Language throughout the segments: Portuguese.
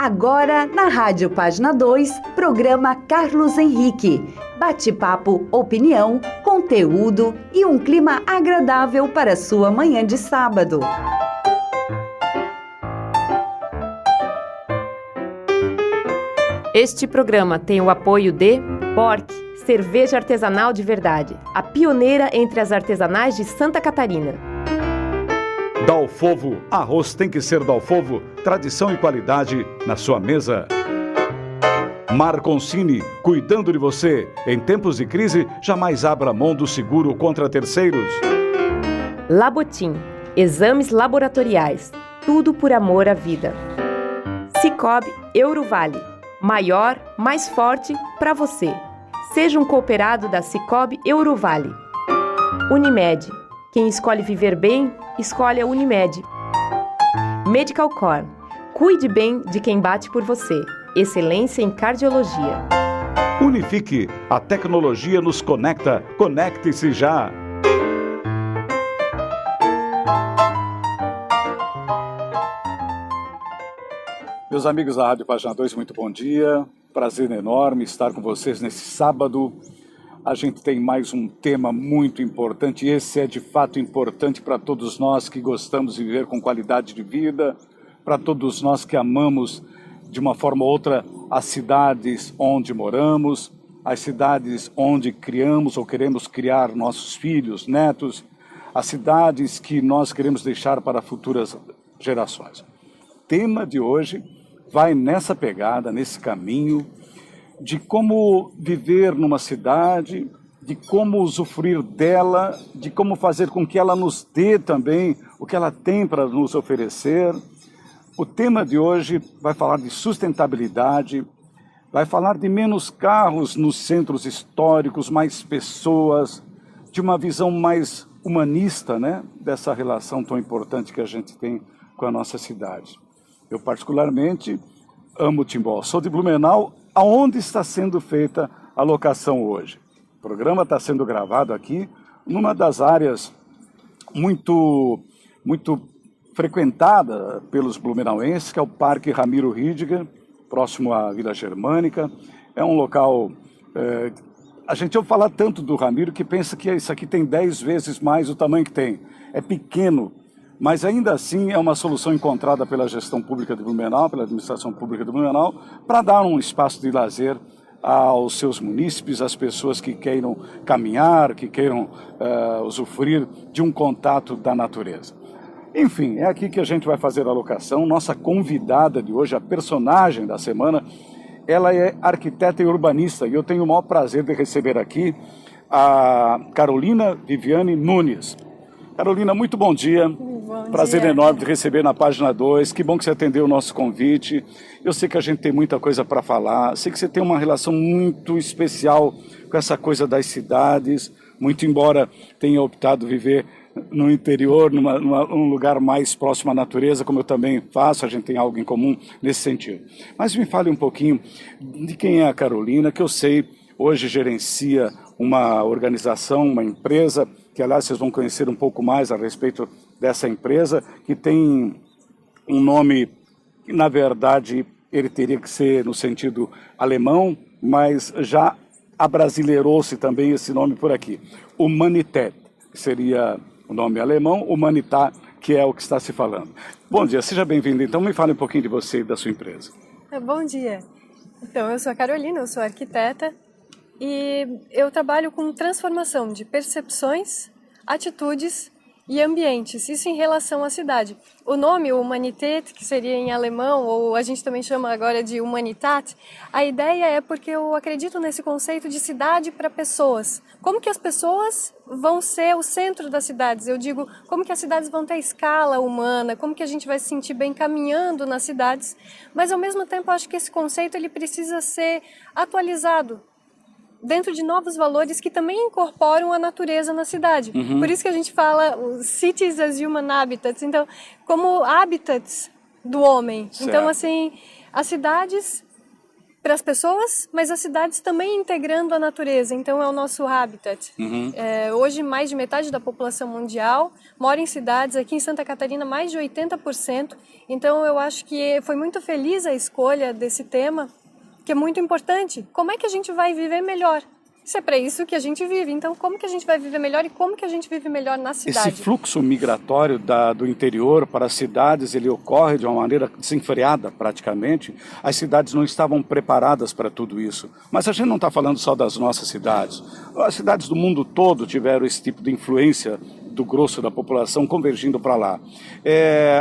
Agora, na Rádio Página 2, programa Carlos Henrique. Bate-papo, opinião, conteúdo e um clima agradável para sua manhã de sábado. Este programa tem o apoio de Bork, cerveja artesanal de verdade, a pioneira entre as artesanais de Santa Catarina. Dalfovo, arroz tem que ser Dalfovo, tradição e qualidade na sua mesa. Marconcini, cuidando de você. Em tempos de crise, jamais abra mão do seguro contra terceiros. Labotim, exames laboratoriais, tudo por amor à vida. Sicoob Eurovale, maior, mais forte para você. Seja um cooperado da Sicoob Eurovale. Unimed, quem escolhe viver bem, escolhe a Unimed. Medical Core, cuide bem de quem bate por você. Excelência em cardiologia. Unifique, a tecnologia nos conecta. Conecte-se já. Meus amigos da Rádio Página 2, muito bom dia. Prazer enorme estar com vocês nesse sábado. A gente tem mais um tema muito importante. Esse é de fato importante para todos nós que gostamos de viver com qualidade de vida, para todos nós que amamos de uma forma ou outra as cidades onde moramos, as cidades onde criamos ou queremos criar nossos filhos, netos, as cidades que nós queremos deixar para futuras gerações. O tema de hoje vai nessa pegada, nesse caminho, de como viver numa cidade, de como usufruir dela, de como fazer com que ela nos dê também o que ela tem para nos oferecer. O tema de hoje vai falar de sustentabilidade, vai falar de menos carros nos centros históricos, mais pessoas, de uma visão mais humanista, né, dessa relação tão importante que a gente tem com a nossa cidade. Eu particularmente amo Timbó, sou de Blumenau, aonde está sendo feita a locação hoje. O programa está sendo gravado aqui, numa das áreas muito frequentada pelos blumenauenses, que é o Parque Ramiro Ridiger, próximo à Vila Germânica. É um local... a gente ouve falar tanto do Ramiro que pensa que isso aqui tem 10 vezes mais o tamanho que tem. É pequeno, mas ainda assim é uma solução encontrada pela gestão pública de Blumenau, pela administração pública de Blumenau, para dar um espaço de lazer aos seus munícipes, às pessoas que queiram caminhar, que queiram usufruir de um contato da natureza. Enfim, é aqui que a gente vai fazer a locação. Nossa convidada de hoje, a personagem da semana, ela é arquiteta e urbanista, e eu tenho o maior prazer de receber aqui a Carolina Viviane Nunes. Carolina, muito bom dia. Bom prazer dia. enorme de receber na Página 2. Que bom que você atendeu o nosso convite. Eu sei que a gente tem muita coisa para falar. Sei que você tem uma relação muito especial com essa coisa das cidades, muito embora tenha optado viver no interior, num lugar mais próximo à natureza, como eu também faço, a gente tem algo em comum nesse sentido. Mas me fale um pouquinho de quem é a Carolina, que eu sei hoje gerencia uma organização, uma empresa, que aliás vocês vão conhecer um pouco mais a respeito dessa empresa, que tem um nome que na verdade ele teria que ser no sentido alemão, mas já abrasileirou-se também esse nome por aqui. Humanität, que seria o nome alemão, Humanitar, que é o que está se falando. Bom dia, seja bem-vindo. Então me fale um pouquinho de você e da sua empresa. Bom dia. Então, eu sou a Carolina, eu sou arquiteta e eu trabalho com transformação de percepções, atitudes e ambientes, isso em relação à cidade. O nome Humanität, que seria em alemão, ou a gente também chama agora de Humanitat, a ideia é porque eu acredito nesse conceito de cidade para pessoas. Como que as pessoas vão ser o centro das cidades? Eu digo, como que as cidades vão ter escala humana, como que a gente vai se sentir bem caminhando nas cidades, mas ao mesmo tempo eu acho que esse conceito ele precisa ser atualizado dentro de novos valores que também incorporam a natureza na cidade. Por isso que a gente fala cities as human habitats, então, como habitats do homem. Certo. Então, assim, as cidades para as pessoas, mas as cidades também integrando a natureza, então é o nosso habitat. Hoje mais de metade da população mundial mora em cidades, aqui em Santa Catarina mais de 80%, então eu acho que foi muito feliz a escolha desse tema, que é muito importante. Como é que a gente vai viver melhor? Isso é para isso que a gente vive, então como que a gente vai viver melhor e como que a gente vive melhor na cidade? Esse fluxo migratório do interior para as cidades, ele ocorre de uma maneira desenfreada praticamente. As cidades não estavam preparadas para tudo isso. Mas a gente não está falando só das nossas cidades. As cidades do mundo todo tiveram esse tipo de influência do grosso da população convergindo para lá.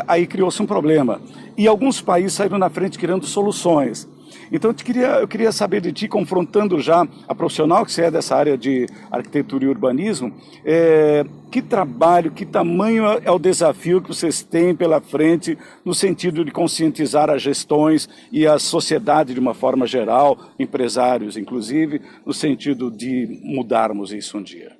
Aí criou-se um problema. E alguns países saíram na frente criando soluções. Então eu queria saber de ti, confrontando já a profissional que você é dessa área de arquitetura e urbanismo, que trabalho, que tamanho é o desafio que vocês têm pela frente no sentido de conscientizar as gestões e a sociedade de uma forma geral, empresários inclusive, no sentido de mudarmos isso um dia?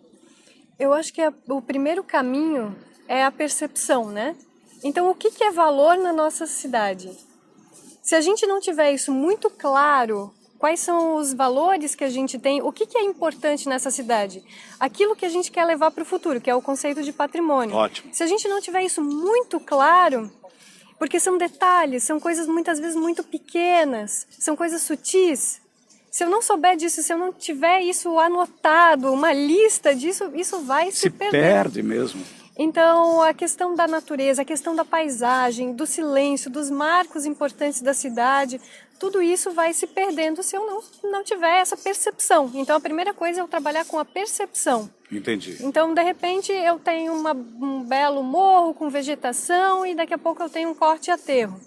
Eu acho que o primeiro caminho é a percepção, né? Então o que é valor na nossa cidade? Se a gente não tiver isso muito claro, quais são os valores que a gente tem, o que é importante nessa cidade? Aquilo que a gente quer levar para o futuro, que é o conceito de patrimônio. Ótimo. Se a gente não tiver isso muito claro, porque são detalhes, são coisas muitas vezes muito pequenas, são coisas sutis. Se eu não souber disso, se eu não tiver isso anotado, uma lista disso, isso vai se perder. Se perde mesmo. Então, a questão da natureza, a questão da paisagem, do silêncio, dos marcos importantes da cidade, tudo isso vai se perdendo se eu não tiver essa percepção. Então, a primeira coisa é eu trabalhar com a percepção. Entendi. Então, de repente, eu tenho um belo morro com vegetação e daqui a pouco eu tenho um corte e aterro.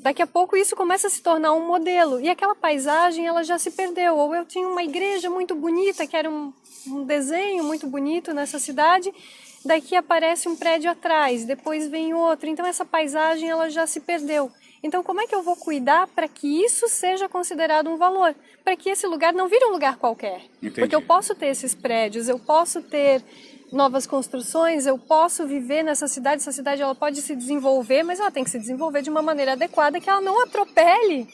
Daqui a pouco isso começa a se tornar um modelo e aquela paisagem ela já se perdeu. Ou eu tinha uma igreja muito bonita, que era um desenho muito bonito nessa cidade, daqui aparece um prédio atrás, depois vem outro, então essa paisagem ela já se perdeu. Então como é que eu vou cuidar para que isso seja considerado um valor? Para que esse lugar não vire um lugar qualquer. Entendi. Porque eu posso ter esses prédios, eu posso ter novas construções, eu posso viver nessa cidade, essa cidade ela pode se desenvolver, mas ela tem que se desenvolver de uma maneira adequada, que ela não atropele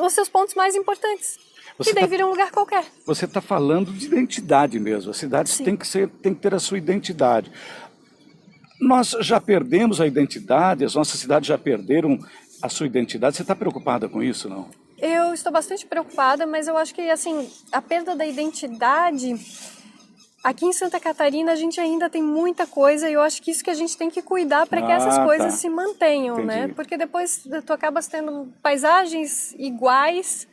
os seus pontos mais importantes. E daí vira um lugar qualquer. Você está falando de identidade mesmo. As cidades têm que ter a sua identidade. Nós já perdemos a identidade, as nossas cidades já perderam a sua identidade. Você está preocupada com isso, não? Eu estou bastante preocupada, mas eu acho que assim, a perda da identidade... Aqui em Santa Catarina a gente ainda tem muita coisa e eu acho que isso que a gente tem que cuidar para que essas coisas se mantenham, né? Porque depois tu acabas tendo paisagens iguais.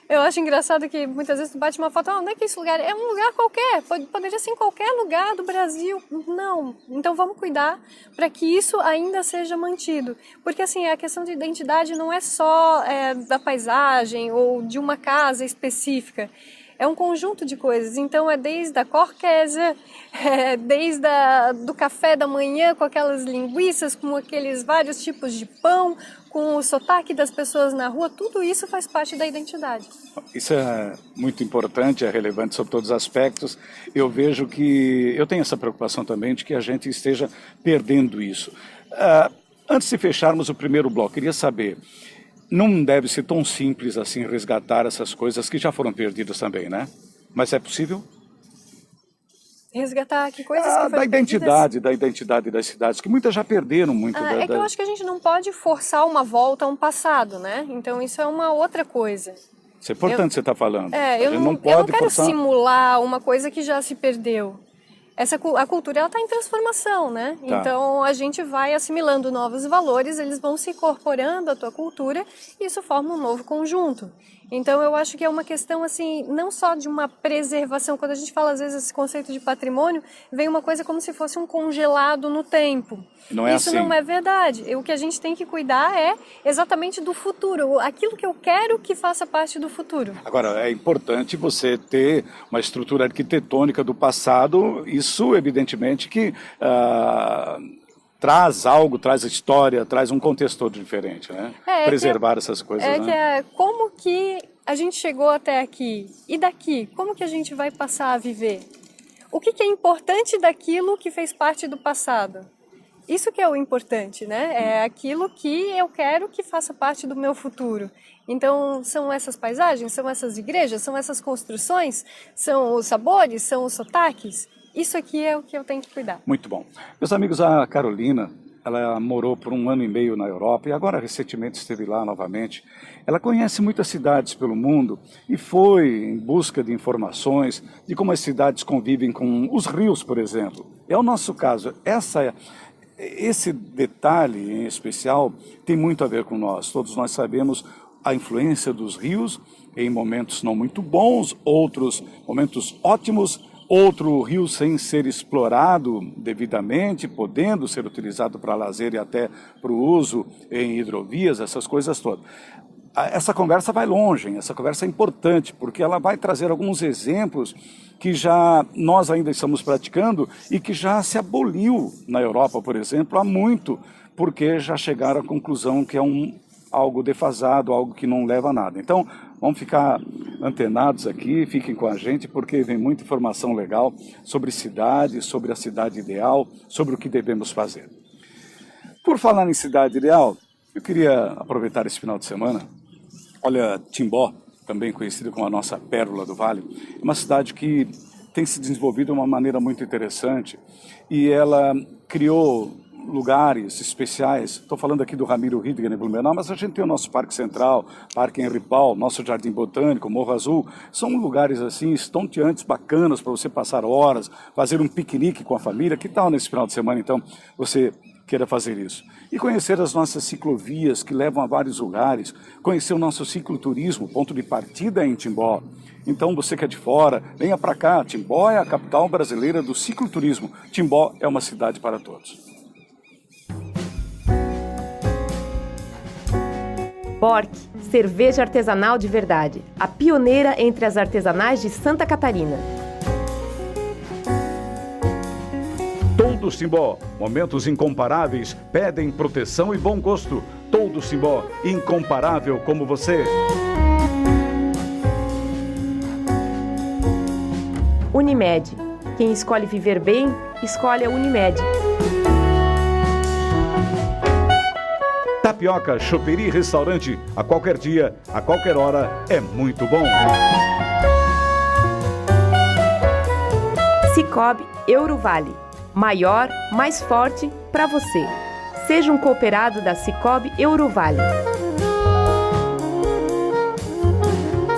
Eu acho engraçado que muitas vezes tu bate uma foto, onde é que é esse lugar? É um lugar qualquer, poderia ser em qualquer lugar do Brasil. Não, então vamos cuidar para que isso ainda seja mantido. Porque assim, a questão de identidade não é só da paisagem ou de uma casa específica. É um conjunto de coisas, então é desde a corqueza, desde do café da manhã com aquelas linguiças, com aqueles vários tipos de pão, com o sotaque das pessoas na rua, tudo isso faz parte da identidade. Isso é muito importante, é relevante sobre todos os aspectos. Eu vejo que, eu tenho essa preocupação também de que a gente esteja perdendo isso. Antes de fecharmos o primeiro bloco, queria saber... Não deve ser tão simples assim resgatar essas coisas que já foram perdidas também, né? Mas é possível? Resgatar que coisas que foram da identidade das cidades, que muitas já perderam muito. É que eu acho que a gente não pode forçar uma volta a um passado, né? Então isso é uma outra coisa. Isso é importante você estar falando. Eu não quero simular uma coisa que já se perdeu. A cultura ela está em transformação, né? Tá. Então a gente vai assimilando novos valores, eles vão se incorporando à tua cultura e isso forma um novo conjunto. Então eu acho que é uma questão assim, não só de uma preservação, quando a gente fala às vezes esse conceito de patrimônio, vem uma coisa como se fosse um congelado no tempo. Não é isso assim. Não é verdade. O que a gente tem que cuidar é exatamente do futuro, aquilo que eu quero que faça parte do futuro. Agora, é importante você ter uma estrutura arquitetônica do passado, isso evidentemente que traz algo, traz história, traz um contexto todo diferente, né? Preservar essas coisas, né? Como que a gente chegou até aqui e daqui, como que a gente vai passar a viver? O que é importante daquilo que fez parte do passado? Isso que é o importante, né? É aquilo que eu quero que faça parte do meu futuro. Então, são essas paisagens, são essas igrejas, são essas construções, são os sabores, são os sotaques. Isso aqui é o que eu tenho que cuidar. Muito bom. Meus amigos, a Carolina, ela morou por 1 ano e meio na Europa e agora recentemente esteve lá novamente. Ela conhece muitas cidades pelo mundo e foi em busca de informações de como as cidades convivem com os rios, por exemplo. É o nosso caso. Esse detalhe em especial tem muito a ver com nós. Todos nós sabemos a influência dos rios em momentos não muito bons, outros momentos ótimos, outro rio sem ser explorado devidamente, podendo ser utilizado para lazer e até para o uso em hidrovias, essas coisas todas. Essa conversa vai longe, essa conversa é importante, porque ela vai trazer alguns exemplos que já nós ainda estamos praticando e que já se aboliu na Europa, por exemplo, há muito, porque já chegaram à conclusão que é algo defasado, algo que não leva a nada. Então, vamos ficar antenados aqui, fiquem com a gente, porque vem muita informação legal sobre cidade, sobre a cidade ideal, sobre o que devemos fazer. Por falar em cidade ideal, eu queria aproveitar esse final de semana. Olha, Timbó, também conhecida como a nossa pérola do Vale, é uma cidade que tem se desenvolvido de uma maneira muito interessante e ela criou lugares especiais. Estou falando aqui do Ramiro Ridger em Blumenau, mas a gente tem o nosso Parque Central, Parque Henri Paul, nosso Jardim Botânico, Morro Azul. São lugares assim estonteantes, bacanas para você passar horas, fazer um piquenique com a família. Que tal nesse final de semana, então, você queira fazer isso? E conhecer as nossas ciclovias que levam a vários lugares, conhecer o nosso cicloturismo, ponto de partida em Timbó. Então, você que é de fora, venha para cá. Timbó é a capital brasileira do cicloturismo. Timbó é uma cidade para todos. Bork, cerveja artesanal de verdade, a pioneira entre as artesanais de Santa Catarina. Todos Timbó, momentos incomparáveis, pedem proteção e bom gosto. Todos Timbó, incomparável como você. Unimed, quem escolhe viver bem, escolhe a Unimed. Tapioca, choperia e restaurante, a qualquer dia, a qualquer hora, é muito bom. Sicoob Eurovale, maior, mais forte para você. Seja um cooperado da Sicoob Eurovale.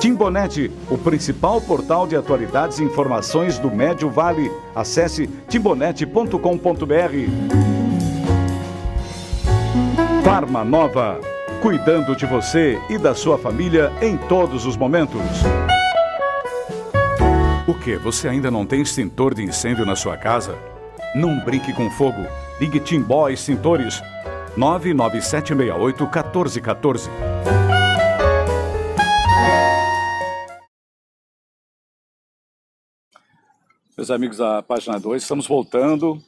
Timbonete, o principal portal de atualidades e informações do Médio Vale. Acesse timbonete.com.br. Farma Nova, cuidando de você e da sua família em todos os momentos. O que? Você ainda não tem extintor de incêndio na sua casa? Não brinque com fogo. Ligue Timbó Extintores 99768-1414. Meus amigos da página 2, estamos voltando.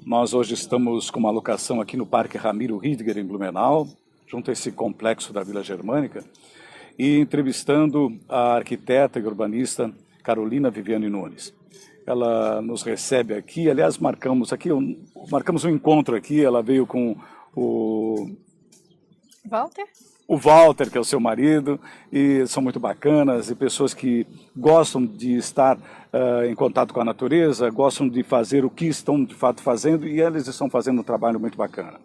Nós hoje estamos com uma locação aqui no Parque Ramiro Ridger, em Blumenau, junto a esse complexo da Vila Germânica, e entrevistando a arquiteta e urbanista Carolina Viviane Nunes. Ela nos recebe aqui, aliás, marcamos um encontro aqui, ela veio com o Walter, que é o seu marido, e são muito bacanas, e pessoas que gostam de estar em contato com a natureza, gostam de fazer o que estão de fato fazendo, e eles estão fazendo um trabalho muito bacana.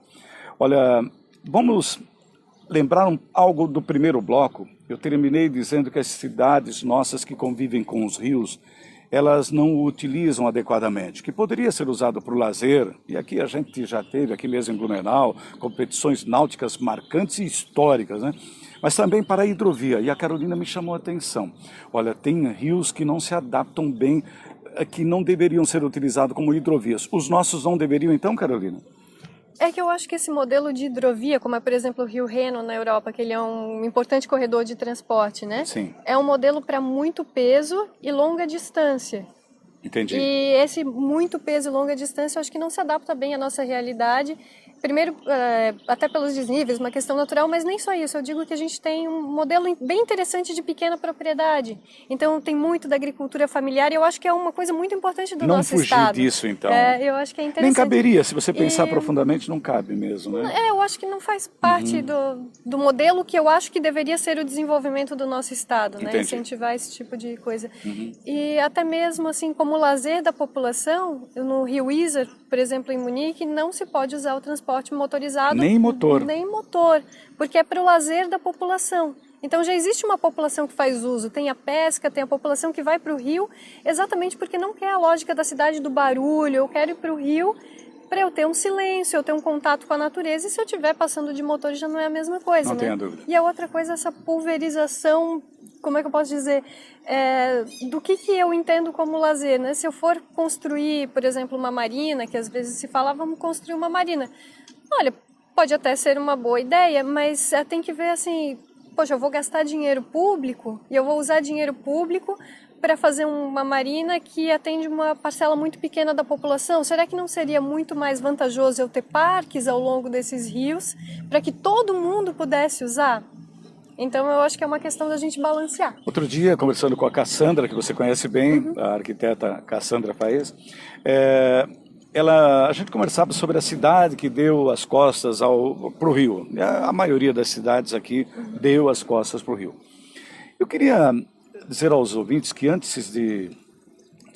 Olha, vamos lembrar algo do primeiro bloco. Eu terminei dizendo que as cidades nossas que convivem com os rios, elas não o utilizam adequadamente, que poderia ser usado para o lazer, e aqui a gente já teve, aqui mesmo em Blumenau, competições náuticas marcantes e históricas, né? Mas também para a hidrovia, e a Carolina me chamou a atenção. Olha, tem rios que não se adaptam bem, que não deveriam ser utilizados como hidrovias. Os nossos não deveriam então, Carolina? É que eu acho que esse modelo de hidrovia, como é, por exemplo, o Rio Reno na Europa, que ele é um importante corredor de transporte, né? Sim. É um modelo para muito peso e longa distância. Entendi. E esse muito peso e longa distância, eu acho que não se adapta bem à nossa realidade. primeiro, até pelos desníveis, uma questão natural, mas nem só isso. Eu digo que a gente tem um modelo bem interessante de pequena propriedade. Então, tem muito da agricultura familiar e eu acho que é uma coisa muito importante do nosso estado. Não fugir disso, então. Eu acho que é interessante. Nem caberia, se você pensar profundamente, não cabe mesmo, né? Eu acho que não faz parte do modelo que eu acho que deveria ser o desenvolvimento do nosso estado, né? Incentivar esse tipo de coisa. E até mesmo, assim, como lazer da população, no Rio Isar, por exemplo, em Munique, não se pode usar o transporte motorizado. Nem motor. Nem motor, porque é para o lazer da população. Então já existe uma população que faz uso, tem a pesca, tem a população que vai para o rio, exatamente porque não quer a lógica da cidade do barulho, eu quero ir para o rio para eu ter um silêncio, eu ter um contato com a natureza, e se eu estiver passando de motor já não é a mesma coisa, não né? tenha dúvida. E a outra coisa, essa pulverização, como é que eu posso dizer, do que eu entendo como lazer, né? Se eu for construir, por exemplo, uma marina, que às vezes se fala, vamos construir uma marina. Olha, pode até ser uma boa ideia, mas tem que ver assim, poxa, eu vou gastar dinheiro público e eu vou usar dinheiro público para fazer uma marina que atende uma parcela muito pequena da população. Será que não seria muito mais vantajoso eu ter parques ao longo desses rios para que todo mundo pudesse usar? Então eu acho que é uma questão da gente balancear. Outro dia, conversando com a Cassandra, que você conhece bem, a arquiteta Cassandra Faes, a gente conversava sobre a cidade que deu as costas para o rio. A maioria das cidades aqui deu as costas para o rio. Eu queria dizer aos ouvintes que antes de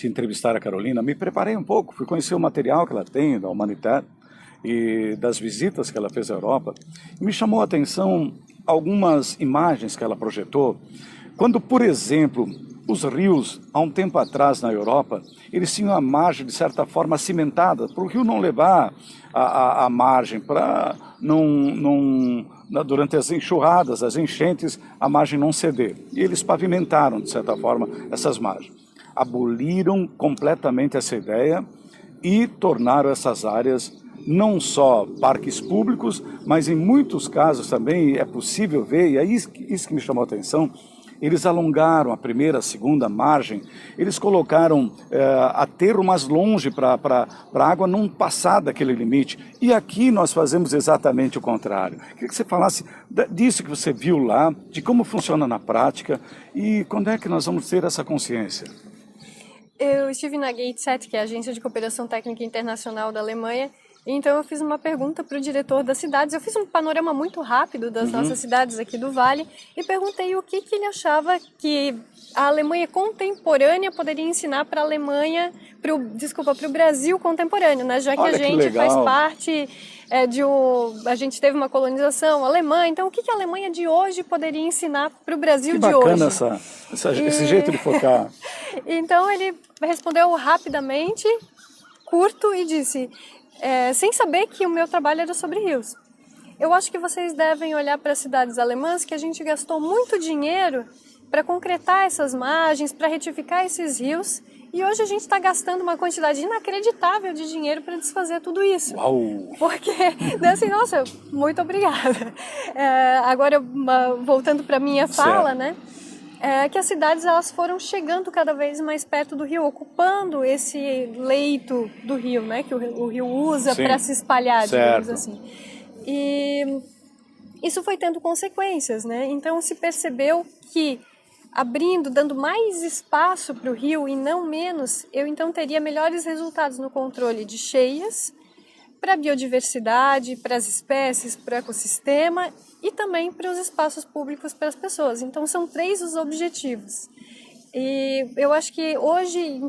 entrevistar a Carolina, me preparei um pouco, fui conhecer o material que ela tem da Humanitar e das visitas que ela fez à Europa. E me chamou a atenção algumas imagens que ela projetou, quando, por exemplo, os rios, há um tempo atrás na Europa, eles tinham a margem, de certa forma, cimentada, para o rio não levar a margem, para durante as enxurradas, as enchentes, a margem não ceder. E eles pavimentaram, de certa forma, essas margens. Aboliram completamente essa ideia e tornaram essas áreas não só parques públicos, mas em muitos casos também é possível ver, e é isso que me chamou a atenção, eles alongaram a primeira, a segunda margem, eles colocaram aterro mais longe para a água não passar daquele limite. E aqui nós fazemos exatamente o contrário. Queria que você falasse disso que você viu lá, de como funciona na prática e quando é que nós vamos ter essa consciência. Eu estive na GATE-SET, que é a Agência de Cooperação Técnica Internacional da Alemanha. Então eu fiz uma pergunta para o diretor das cidades, eu fiz um panorama muito rápido das nossas cidades aqui do Vale e perguntei o que ele achava que a Alemanha contemporânea poderia ensinar para a Alemanha, para o Brasil contemporâneo, né? Já que a gente faz parte a gente teve uma colonização alemã, então o que a Alemanha de hoje poderia ensinar para o Brasil de hoje? Que bacana esse jeito de focar. Então ele respondeu rapidamente, curto e disse... sem saber que o meu trabalho era sobre rios. Eu acho que vocês devem olhar para as cidades alemãs que a gente gastou muito dinheiro para concretar essas margens, para retificar esses rios, e hoje a gente está gastando uma quantidade inacreditável de dinheiro para desfazer tudo isso. Uau! Porque, assim, nossa, muito obrigada. Agora, voltando para a minha fala, né? Que as cidades elas foram chegando cada vez mais perto do rio, ocupando esse leito do rio, né, que o rio usa para se espalhar, digamos assim. E isso foi tendo consequências, né? Então se percebeu que dando mais espaço para o rio e não menos, eu então teria melhores resultados no controle de cheias, para a biodiversidade, para as espécies, para o ecossistema e também para os espaços públicos para as pessoas. Então, são 3 os objetivos. E eu acho que hoje,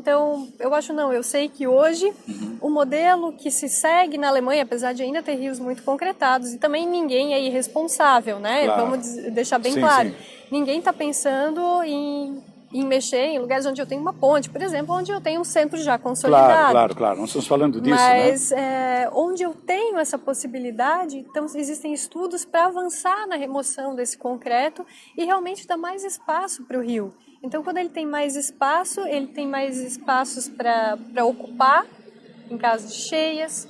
eu sei que hoje o modelo que se segue na Alemanha, apesar de ainda ter rios muito concretados, e também ninguém é irresponsável, né? Claro. Vamos deixar bem claro. Sim. Ninguém está pensando em mexer em lugares onde eu tenho uma ponte, por exemplo, onde eu tenho um centro já consolidado. Claro, não estamos falando disso, mas, né? Onde eu tenho essa possibilidade, então existem estudos para avançar na remoção desse concreto e realmente dar mais espaço para o rio. Então, quando ele tem mais espaço, ele tem mais espaços para ocupar, em caso de cheias.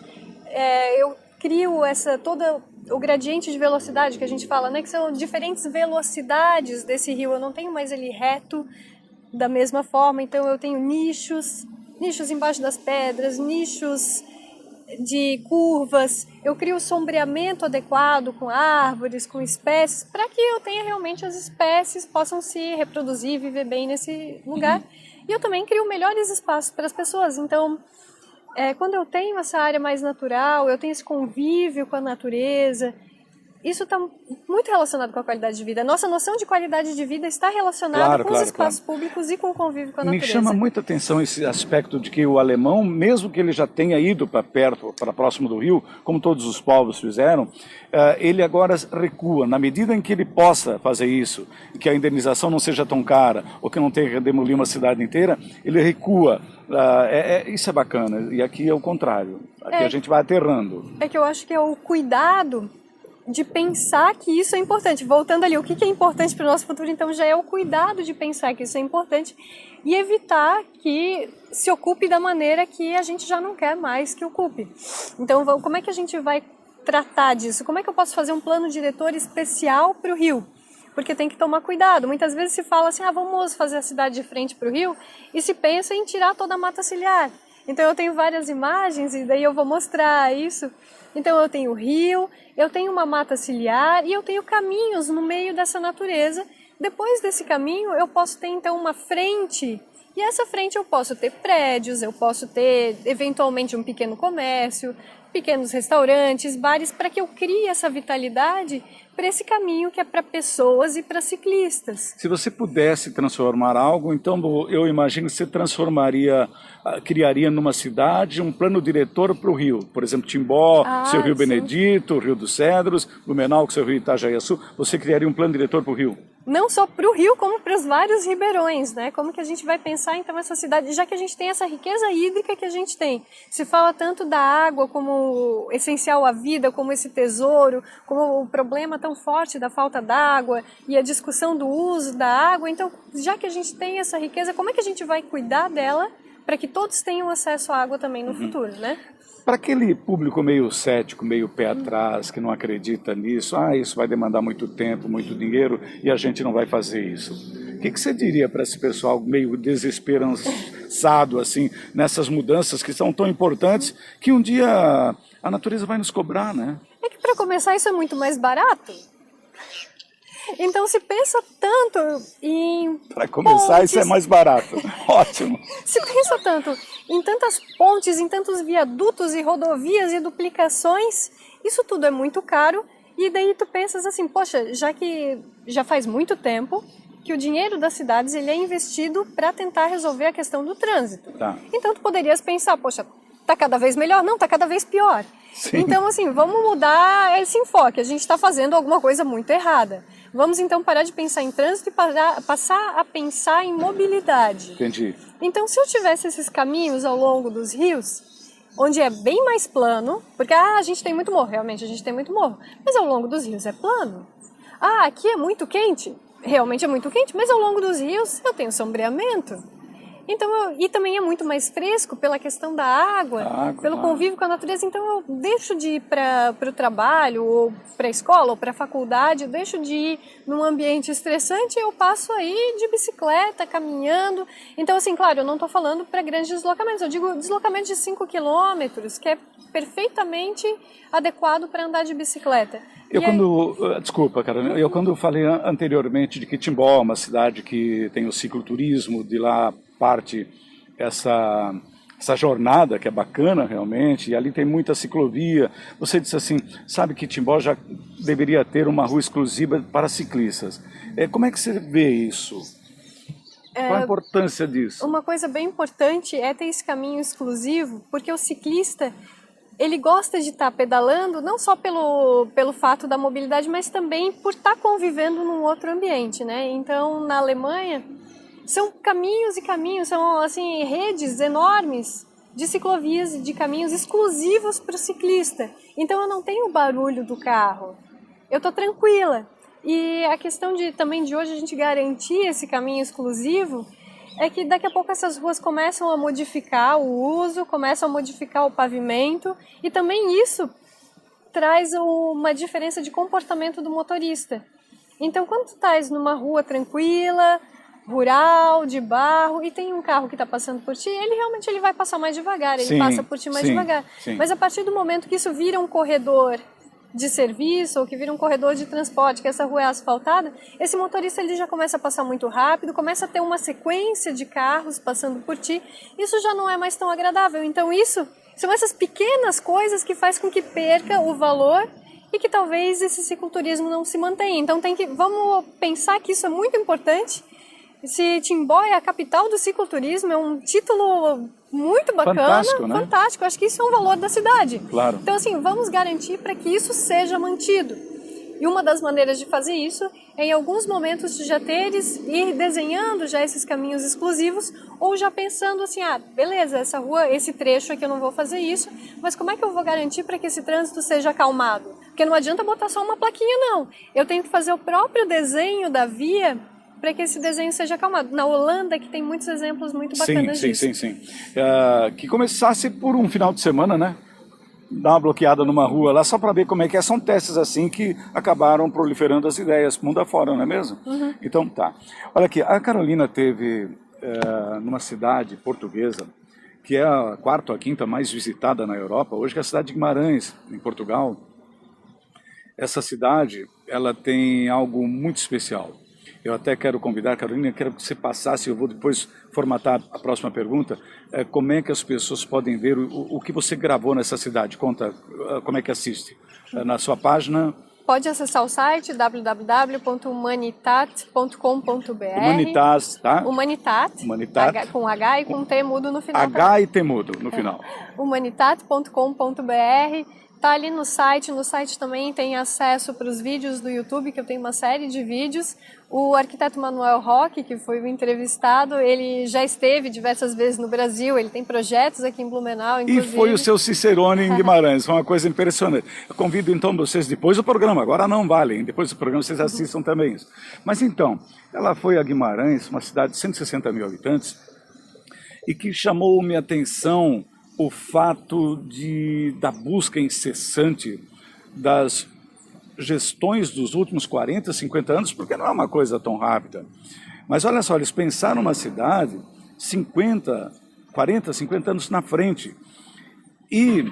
Eu crio todo o gradiente de velocidade que a gente fala, né? Que são diferentes velocidades desse rio. Eu não tenho mais ele reto da mesma forma, então eu tenho nichos embaixo das pedras, nichos de curvas, eu crio sombreamento adequado com árvores, com espécies, para que eu tenha realmente as espécies possam se reproduzir e viver bem nesse lugar. E eu também crio melhores espaços para as pessoas. Então, quando eu tenho essa área mais natural, eu tenho esse convívio com a natureza, isso está muito relacionado com a qualidade de vida. A nossa noção de qualidade de vida está relacionada com os espaços públicos e com o convívio com a natureza. Me chama muita atenção esse aspecto de que o alemão, mesmo que ele já tenha ido para perto, para próximo do rio, como todos os povos fizeram, ele agora recua. Na medida em que ele possa fazer isso, que a indenização não seja tão cara, ou que não tenha que demolir uma cidade inteira, ele recua. Isso é bacana. E aqui é o contrário. Aqui a gente vai aterrando. É que eu acho que é o cuidado de pensar que isso é importante. Voltando ali, o que é importante para o nosso futuro, então, já é o cuidado de pensar que isso é importante e evitar que se ocupe da maneira que a gente já não quer mais que ocupe. Então, como é que a gente vai tratar disso? Como é que eu posso fazer um plano diretor especial para o rio? Porque tem que tomar cuidado. Muitas vezes se fala assim, vamos fazer a cidade de frente para o rio, e se pensa em tirar toda a mata ciliar. Então eu tenho várias imagens e daí eu vou mostrar isso. Então eu tenho o rio, eu tenho uma mata ciliar e eu tenho caminhos no meio dessa natureza. Depois desse caminho eu posso ter então uma frente, e essa frente eu posso ter prédios, eu posso ter eventualmente um pequeno comércio, pequenos restaurantes, bares, para que eu crie essa vitalidade para esse caminho que é para pessoas e para ciclistas. Se você pudesse transformar algo, então eu imagino que você criaria numa cidade um plano diretor para o rio. Por exemplo, Timbó, seu Rio sim. Benedito, Rio dos Cedros, Blumenau, seu Rio Itajaiaçu. Você criaria um plano diretor para o rio? Não só para o rio, como para os vários ribeirões, né? Como que a gente vai pensar então essa cidade, já que a gente tem essa riqueza hídrica que a gente tem. Se fala tanto da água como essencial à vida, como esse tesouro, como o problema tão forte da falta d'água e a discussão do uso da água. Então, já que a gente tem essa riqueza, como é que a gente vai cuidar dela para que todos tenham acesso à água também no futuro, né? Para aquele público meio cético, meio pé atrás, que não acredita nisso, isso vai demandar muito tempo, muito dinheiro e a gente não vai fazer isso. O que você diria para esse pessoal meio desesperançado, assim, nessas mudanças que são tão importantes, que um dia a natureza vai nos cobrar, né? É que para começar isso é muito mais barato. Então se pensa tanto em Para começar pontes, isso é mais barato, ótimo. Se pensa tanto em tantas pontes, em tantos viadutos e rodovias e duplicações, isso tudo é muito caro. E daí tu pensas assim, poxa, já que já faz muito tempo que o dinheiro das cidades ele é investido para tentar resolver a questão do trânsito. Tá. Então tu poderias pensar, poxa, tá cada vez melhor? Não, tá cada vez pior. Sim. Então assim, vamos mudar esse enfoque, a gente está fazendo alguma coisa muito errada. Vamos então parar de pensar em trânsito e passar a pensar em mobilidade. Entendi. Então se eu tivesse esses caminhos ao longo dos rios, onde é bem mais plano, porque a gente tem muito morro, realmente a gente tem muito morro, mas ao longo dos rios é plano. Aqui é muito quente, realmente é muito quente, mas ao longo dos rios eu tenho sombreamento. Então, e também é muito mais fresco pela questão da água, pelo convívio com a natureza. Então eu deixo de ir para o trabalho, ou para a escola, ou para a faculdade, eu deixo de ir num ambiente estressante e eu passo aí de bicicleta, caminhando. Então assim, claro, eu não estou falando para grandes deslocamentos, eu digo deslocamento de 5 quilômetros, que é perfeitamente adequado para andar de bicicleta. Desculpa, Carolina, eu quando falei anteriormente de que Timbó é uma cidade que tem o cicloturismo, de lá parte essa jornada que é bacana realmente, e ali tem muita ciclovia. Você disse assim, sabe que Timbó já deveria ter uma rua exclusiva para ciclistas. Como é que você vê isso? Qual a importância disso? Uma coisa bem importante é ter esse caminho exclusivo, porque o ciclista ele gosta de estar pedalando, não só pelo fato da mobilidade, mas também por estar convivendo num outro ambiente, né? Então, na Alemanha, são caminhos e caminhos, são assim, redes enormes de ciclovias e de caminhos exclusivos para o ciclista. Então, eu não tenho o barulho do carro, eu estou tranquila. E a questão também de hoje a gente garantir esse caminho exclusivo é que daqui a pouco essas ruas começam a modificar o uso, começam a modificar o pavimento e também isso traz uma diferença de comportamento do motorista. Então, quando tu estás numa rua tranquila, rural, de barro, e tem um carro que está passando por ti, ele vai passar mais devagar, ele passa por ti mais devagar. Sim. Mas a partir do momento que isso vira um corredor de serviço ou que vira um corredor de transporte, que essa rua é asfaltada, esse motorista ele já começa a passar muito rápido, começa a ter uma sequência de carros passando por ti, isso já não é mais tão agradável. Então isso são essas pequenas coisas que faz com que perca o valor e que talvez esse cicloturismo não se mantenha. Então vamos pensar que isso é muito importante. Se Timbó é a capital do cicloturismo, é um título muito bacana, fantástico, né? Fantástico. Acho que isso é um valor da cidade. Claro. Então, assim, vamos garantir para que isso seja mantido. E uma das maneiras de fazer isso é, em alguns momentos, de já ir desenhando já esses caminhos exclusivos, ou já pensando assim, beleza, essa rua, esse trecho aqui eu não vou fazer isso, mas como é que eu vou garantir para que esse trânsito seja acalmado? Porque não adianta botar só uma plaquinha, não. Eu tenho que fazer o próprio desenho da via para que esse desenho seja acalmado. Na Holanda, que tem muitos exemplos muito bacanas disso. Sim. Que começasse por um final de semana, né? Dar uma bloqueada numa rua lá só para ver como é que é. São testes assim que acabaram proliferando as ideias mundo afora, não é mesmo? Uhum. Então, tá. Olha aqui, a Carolina teve numa cidade portuguesa, que é a quarta ou a quinta mais visitada na Europa, hoje, que é a cidade de Guimarães, em Portugal. Essa cidade, ela tem algo muito especial. Eu até quero convidar, Carolina, quero que você passasse, eu vou depois formatar a próxima pergunta, como é que as pessoas podem ver o que você gravou nessa cidade? Conta como é que assiste. Na sua página... Pode acessar o site www.humanitat.com.br. Humanitas, tá? Humanitat. Com H e com T mudo no final. H e T mudo no final. Humanitat.com.br. Tá ali no site também tem acesso para os vídeos do YouTube, que eu tenho uma série de vídeos. O arquiteto Manuel Roque, que foi o entrevistado, ele já esteve diversas vezes no Brasil, ele tem projetos aqui em Blumenau, inclusive. E foi o seu Cicerone em Guimarães, foi uma coisa impressionante. Eu convido então vocês, depois do programa, agora não valem, depois do programa vocês assistam também isso. Mas então, ela foi a Guimarães, uma cidade de 160 mil habitantes, e que chamou minha atenção o fato da busca incessante das gestões dos últimos 40, 50 anos, porque não é uma coisa tão rápida. Mas olha só, eles pensaram uma cidade 40, 50 anos na frente. E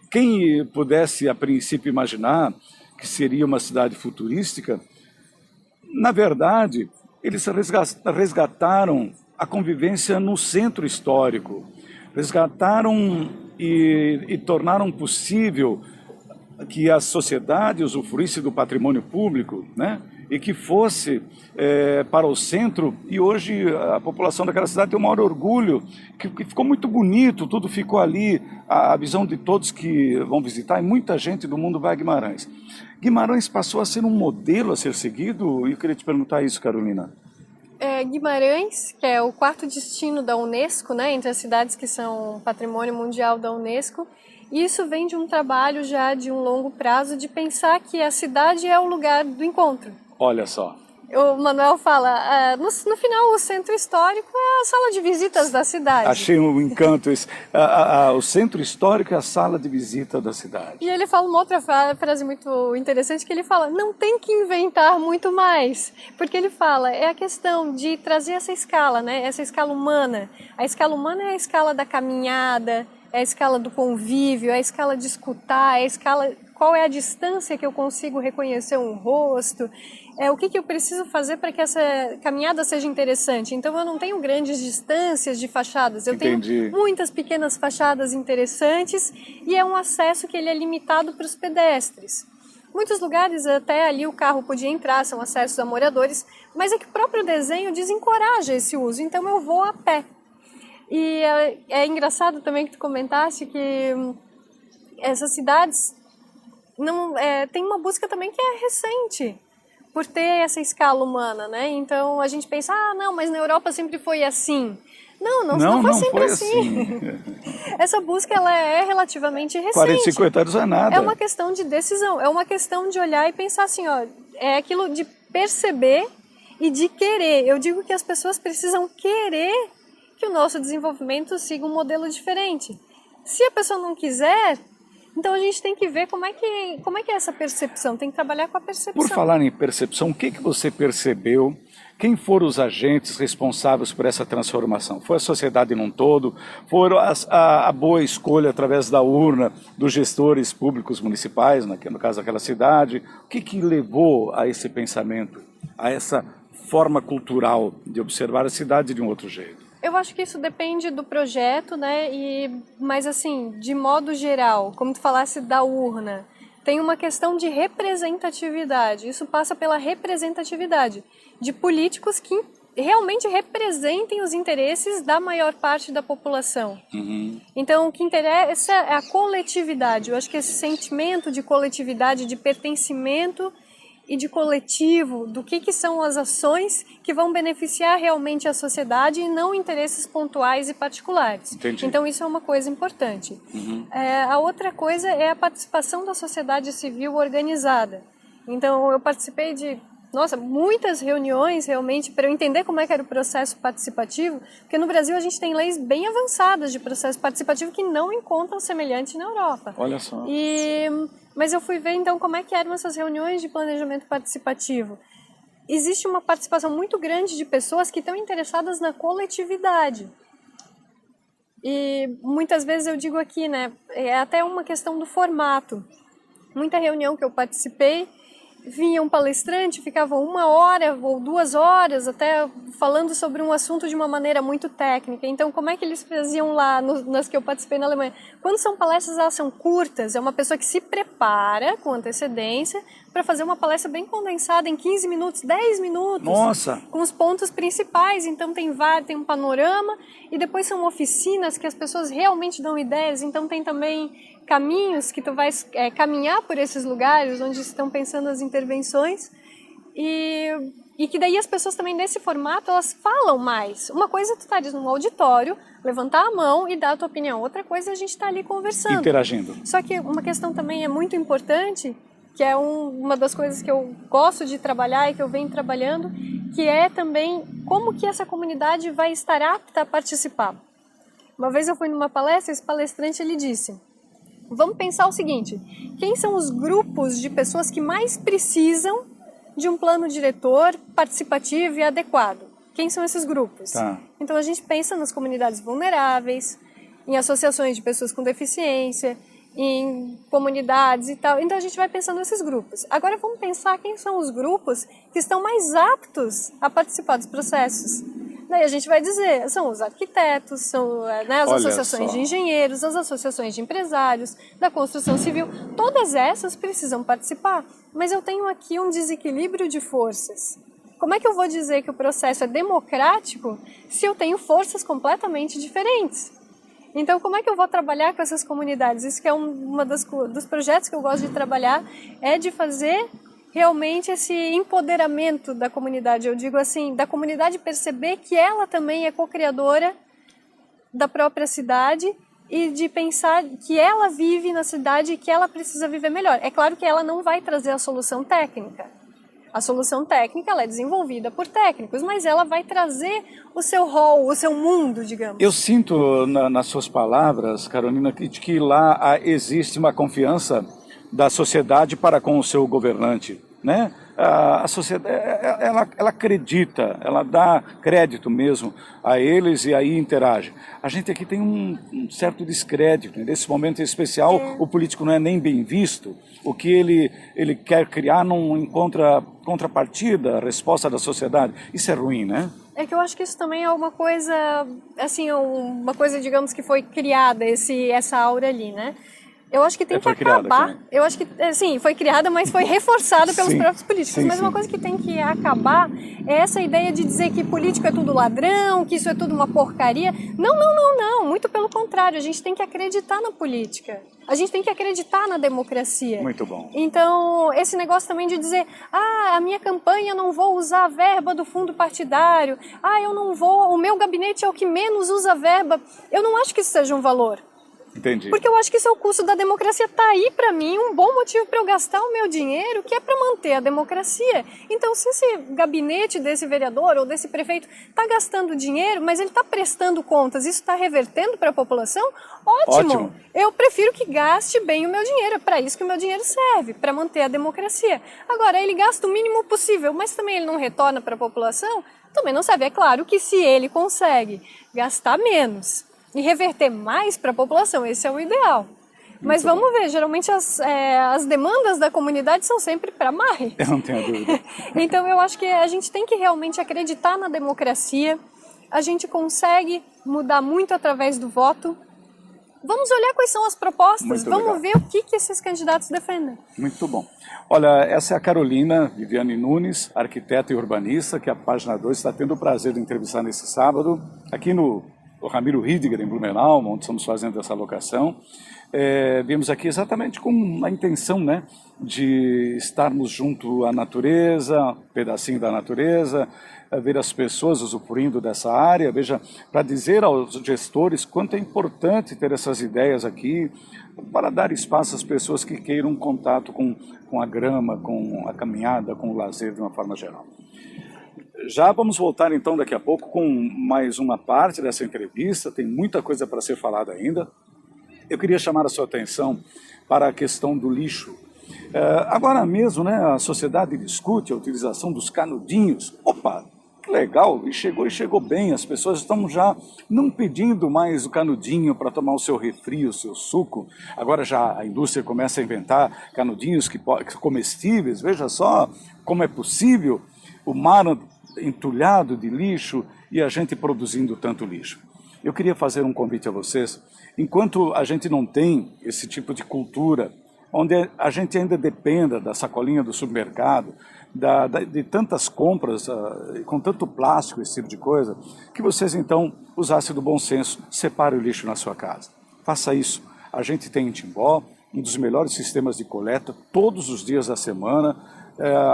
quem pudesse, a princípio, imaginar que seria uma cidade futurística, na verdade, eles resgataram a convivência no centro histórico. Resgataram e tornaram possível que a sociedade usufruísse do patrimônio público, né? E que fosse para o centro, e hoje a população daquela cidade tem o maior orgulho, que ficou muito bonito, tudo ficou ali, a visão de todos que vão visitar, e muita gente do mundo vai a Guimarães. Guimarães passou a ser um modelo a ser seguido, e eu queria te perguntar isso, Carolina. Guimarães, que é o quarto destino da Unesco, né, entre as cidades que são patrimônio mundial da Unesco, e isso vem de um trabalho já de um longo prazo de pensar que a cidade é o lugar do encontro. Olha só. O Manuel fala, no final o centro histórico é a sala de visitas da cidade. Achei um encanto isso. O centro histórico é a sala de visita da cidade. E ele fala uma outra frase muito interessante, que ele fala, não tem que inventar muito mais. Porque ele fala, é a questão de trazer essa escala, né? Essa escala humana. A escala humana é a escala da caminhada, é a escala do convívio, é a escala de escutar, é a escala... Qual é a distância que eu consigo reconhecer um rosto? O que eu preciso fazer para que essa caminhada seja interessante? Então, eu não tenho grandes distâncias de fachadas. Eu tenho muitas pequenas fachadas interessantes e é um acesso que ele é limitado para os pedestres. Muitos lugares, até ali o carro podia entrar, são acessos a moradores, mas é que o próprio desenho desencoraja esse uso, então eu vou a pé. E é engraçado também que tu comentaste que essas cidades... tem uma busca também que é recente, por ter essa escala humana, né? Então a gente pensa, não, mas na Europa sempre foi assim. Não foi sempre assim. Essa busca ela é relativamente recente. 40, 50 anos é nada. É uma questão de decisão, é uma questão de olhar e pensar assim, é aquilo de perceber e de querer. Eu digo que as pessoas precisam querer que o nosso desenvolvimento siga um modelo diferente. Se a pessoa não quiser, Então a gente tem que ver como é que é essa percepção, tem que trabalhar com a percepção. Por falar em percepção, o que você percebeu? Quem foram os agentes responsáveis por essa transformação? Foi a sociedade num todo? Foram a boa escolha através da urna dos gestores públicos municipais, no caso daquela cidade? O que levou a esse pensamento, a essa forma cultural de observar a cidade de um outro jeito? Eu acho que isso depende do projeto, né? Mas assim, de modo geral, como tu falasse da urna, tem uma questão de representatividade. Isso passa pela representatividade de políticos que realmente representem os interesses da maior parte da população. Uhum. Então, o que interessa é a coletividade. Eu acho que esse sentimento de coletividade, de pertencimento e de coletivo, do que são as ações que vão beneficiar realmente a sociedade e não interesses pontuais e particulares. Entendi. Então isso é uma coisa importante. Uhum. A outra coisa é a participação da sociedade civil organizada. Então eu participei de muitas reuniões realmente para eu entender como é que era o processo participativo, porque no Brasil a gente tem leis bem avançadas de processo participativo que não encontram semelhante na Europa. Olha só. Mas eu fui ver então como é que eram essas reuniões de planejamento participativo. Existe uma participação muito grande de pessoas que estão interessadas na coletividade. E muitas vezes eu digo aqui, né, é até uma questão do formato. Muita reunião que eu participei, vinha um palestrante, ficava 1 hora ou 2 horas até falando sobre um assunto de uma maneira muito técnica. Então, como é que eles faziam lá nas que eu participei na Alemanha? Quando são palestras, elas são curtas, é uma pessoa que se prepara com antecedência para fazer uma palestra bem condensada em 15 minutos, 10 minutos. Nossa! Com os pontos principais. Então, tem um panorama e depois são oficinas que as pessoas realmente dão ideias. Então, tem também caminhos que tu vais caminhar por esses lugares onde estão pensando as intervenções e que daí as pessoas também nesse formato elas falam mais. Uma coisa é tu estares num auditório, levantar a mão e dar a tua opinião. Outra coisa é a gente estar ali conversando. Interagindo. Só que uma questão também é muito importante, que é uma das coisas que eu gosto de trabalhar e que eu venho trabalhando, que é também como que essa comunidade vai estar apta a participar. Uma vez eu fui numa palestra, esse palestrante ele disse: vamos pensar o seguinte, quem são os grupos de pessoas que mais precisam de um plano diretor participativo e adequado? Quem são esses grupos? Tá. Então a gente pensa nas comunidades vulneráveis, em associações de pessoas com deficiência, em comunidades e tal. Então a gente vai pensando nesses grupos. Agora vamos pensar quem são os grupos que estão mais aptos a participar dos processos. Daí a gente vai dizer, são os arquitetos, são as associações de engenheiros, as associações de empresários, da construção civil, todas essas precisam participar. Mas eu tenho aqui um desequilíbrio de forças. Como é que eu vou dizer que o processo é democrático se eu tenho forças completamente diferentes? Então, como é que eu vou trabalhar com essas comunidades? Isso que é dos projetos que eu gosto de trabalhar, é de fazer realmente esse empoderamento da comunidade. Eu digo assim, da comunidade perceber que ela também é co-criadora da própria cidade e de pensar que ela vive na cidade e que ela precisa viver melhor. É claro que ela não vai trazer a solução técnica. A solução técnica ela é desenvolvida por técnicos, mas ela vai trazer o seu rol, o seu mundo, digamos. Eu sinto nas suas palavras, Carolina, que lá existe uma confiança da sociedade para com o seu governante, né? A sociedade, ela acredita, ela dá crédito mesmo a eles e aí interage. A gente aqui tem um certo descrédito. Nesse momento especial, o político não é nem bem visto. O que ele quer criar não encontra contrapartida, resposta da sociedade. Isso é ruim, né? É que eu acho que isso também é uma coisa, assim, uma coisa, digamos, que foi criada, essa aura ali, né? Eu acho que tem que acabar. Eu acho que, sim, foi criada, mas foi reforçada pelos próprios políticos. Mas uma coisa que tem que acabar é essa ideia de dizer que político é tudo ladrão, que isso é tudo uma porcaria. Não. Muito pelo contrário. A gente tem que acreditar na política. A gente tem que acreditar na democracia. Muito bom. Então, esse negócio também de dizer, a minha campanha não vou usar a verba do fundo partidário, eu não vou, o meu gabinete é o que menos usa verba. Eu não acho que isso seja um valor. Entendi. Porque eu acho que isso é o custo da democracia. Tá aí para mim um bom motivo para eu gastar o meu dinheiro, que é para manter a democracia. Então, se esse gabinete desse vereador ou desse prefeito está gastando dinheiro, mas ele está prestando contas, isso está revertendo para a população, ótimo. Eu prefiro que gaste bem o meu dinheiro. É para isso que o meu dinheiro serve, para manter a democracia. Agora, ele gasta o mínimo possível, mas também ele não retorna para a população, também não serve. É claro que se ele consegue gastar menos e reverter mais para a população, esse é o ideal. Mas vamos ver, geralmente as demandas da comunidade são sempre para mais. Eu não tenho dúvida. Então eu acho que a gente tem que realmente acreditar na democracia, a gente consegue mudar muito através do voto. Vamos olhar quais são as propostas, vamos ver o que esses candidatos defendem. Muito bom. Olha, essa é a Carolina Viviane Nunes, arquiteta e urbanista, que a Página 2 está tendo o prazer de entrevistar nesse sábado, aqui no Ramiro Ridiger, em Blumenau, onde estamos fazendo essa locação. Viemos aqui exatamente com a intenção, né, de estarmos junto à natureza, um pedacinho da natureza, ver as pessoas usufruindo dessa área, veja, para dizer aos gestores quanto é importante ter essas ideias aqui, para dar espaço às pessoas que queiram contato com a grama, com a caminhada, com o lazer de uma forma geral. Já vamos voltar então daqui a pouco com mais uma parte dessa entrevista, tem muita coisa para ser falada ainda. Eu queria chamar a sua atenção para a questão do lixo. Agora mesmo, né, a sociedade discute a utilização dos canudinhos. Opa, que legal, e chegou bem, as pessoas estão já não pedindo mais o canudinho para tomar o seu refri, o seu suco. Agora já a indústria começa a inventar canudinhos comestíveis, veja só como é possível o mar entulhado de lixo e a gente produzindo tanto lixo. Eu queria fazer um convite a vocês, enquanto a gente não tem esse tipo de cultura, onde a gente ainda dependa da sacolinha do supermercado, de tantas compras, com tanto plástico, esse tipo de coisa, que vocês então usassem do bom senso, separe o lixo na sua casa. Faça isso. A gente tem em Timbó um dos melhores sistemas de coleta, todos os dias da semana,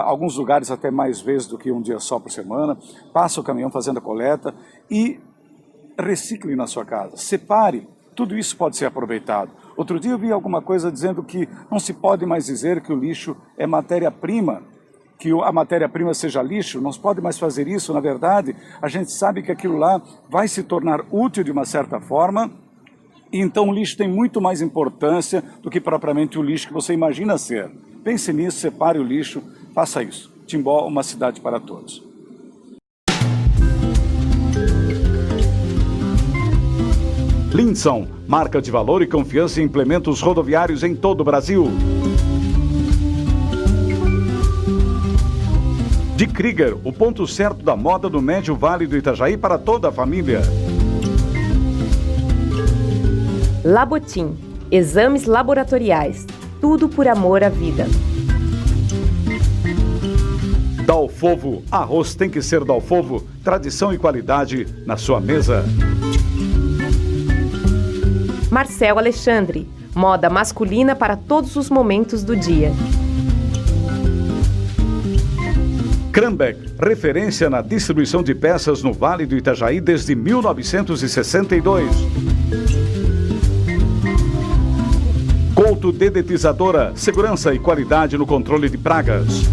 alguns lugares até mais vezes do que um dia só por semana, passa o caminhão fazendo a coleta e recicle na sua casa, separe, tudo isso pode ser aproveitado. Outro dia eu vi alguma coisa dizendo que não se pode mais dizer que o lixo é matéria-prima, que a matéria-prima seja lixo, não se pode mais fazer isso, na verdade, a gente sabe que aquilo lá vai se tornar útil de uma certa forma, e então o lixo tem muito mais importância do que propriamente o lixo que você imagina ser. Pense nisso, separe o lixo, faça isso. Timbó, uma cidade para todos. Linson, marca de valor e confiança em implementos rodoviários em todo o Brasil. De Krieger, o ponto certo da moda do Médio Vale do Itajaí para toda a família. Labotim, exames laboratoriais, tudo por amor à vida. Dalfovo, arroz tem que ser Dalfovo, tradição e qualidade na sua mesa. Marcel Alexandre, moda masculina para todos os momentos do dia. Krambeck, referência na distribuição de peças no Vale do Itajaí desde 1962. Couto Dedetizadora, segurança e qualidade no controle de pragas.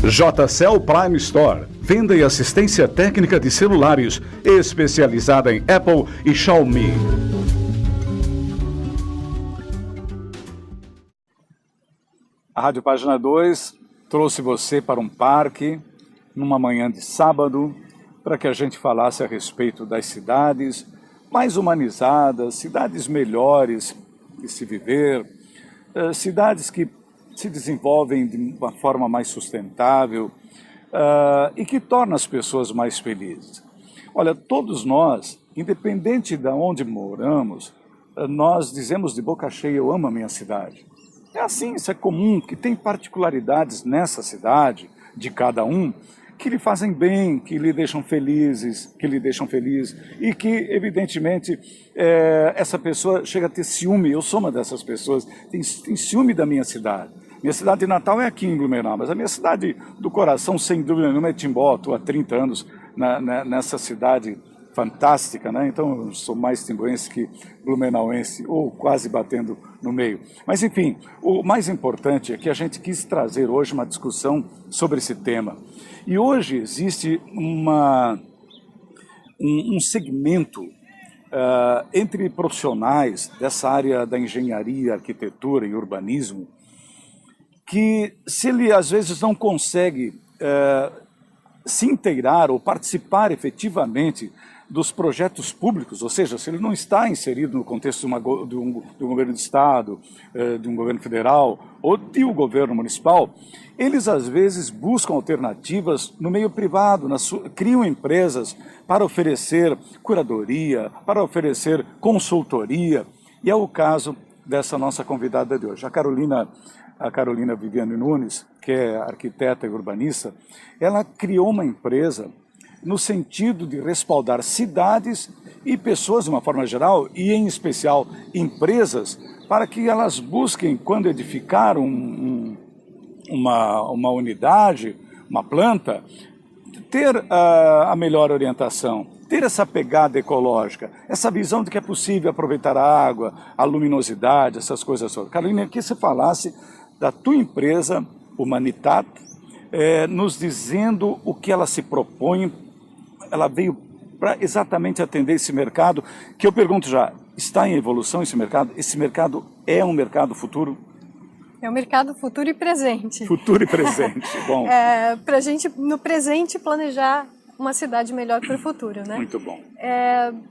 JCL Prime Store, venda e assistência técnica de celulares, especializada em Apple e Xiaomi. A Rádio Página 2 trouxe você para um parque, numa manhã de sábado, para que a gente falasse a respeito das cidades mais humanizadas, cidades melhores de se viver, cidades que se desenvolvem de uma forma mais sustentável e que torna as pessoas mais felizes. Olha, todos nós, independente de onde moramos, nós dizemos de boca cheia, eu amo a minha cidade. É assim, isso é comum, que tem particularidades nessa cidade, de cada um, que lhe fazem bem, que lhe deixam felizes, e que, evidentemente, essa pessoa chega a ter ciúme, eu sou uma dessas pessoas, tem ciúme da minha cidade. Minha cidade de Natal é aqui em Blumenau, mas a minha cidade do coração, sem dúvida nenhuma, é Timbó. Estou há 30 anos nessa cidade fantástica, né? Então eu sou mais timbuense que blumenauense, ou quase batendo no meio. Mas enfim, o mais importante é que a gente quis trazer hoje uma discussão sobre esse tema. E hoje existe um segmento entre profissionais dessa área da engenharia, arquitetura e urbanismo, que se ele às vezes não consegue se inteirar ou participar efetivamente dos projetos públicos, ou seja, se ele não está inserido no contexto de um governo de Estado, de um governo federal ou de um governo municipal, eles às vezes buscam alternativas no meio privado, criam empresas para oferecer curadoria, para oferecer consultoria, e é o caso dessa nossa convidada de hoje, a Carolina Viviane Nunes, que é arquiteta e urbanista. Ela criou uma empresa no sentido de respaldar cidades e pessoas de uma forma geral, e em especial empresas, para que elas busquem, quando edificar uma unidade, uma planta, ter a melhor orientação, ter essa pegada ecológica, essa visão de que é possível aproveitar a água, a luminosidade, essas coisas todas. Carolina, eu queria que você falasse da tua empresa, Humanitat, nos dizendo o que ela se propõe. Ela veio para exatamente atender esse mercado, que eu pergunto já, está em evolução esse mercado? Esse mercado é um mercado futuro? É um mercado futuro e presente. Futuro e presente, bom. Para a gente, no presente, planejar uma cidade melhor para o futuro, né? Muito bom.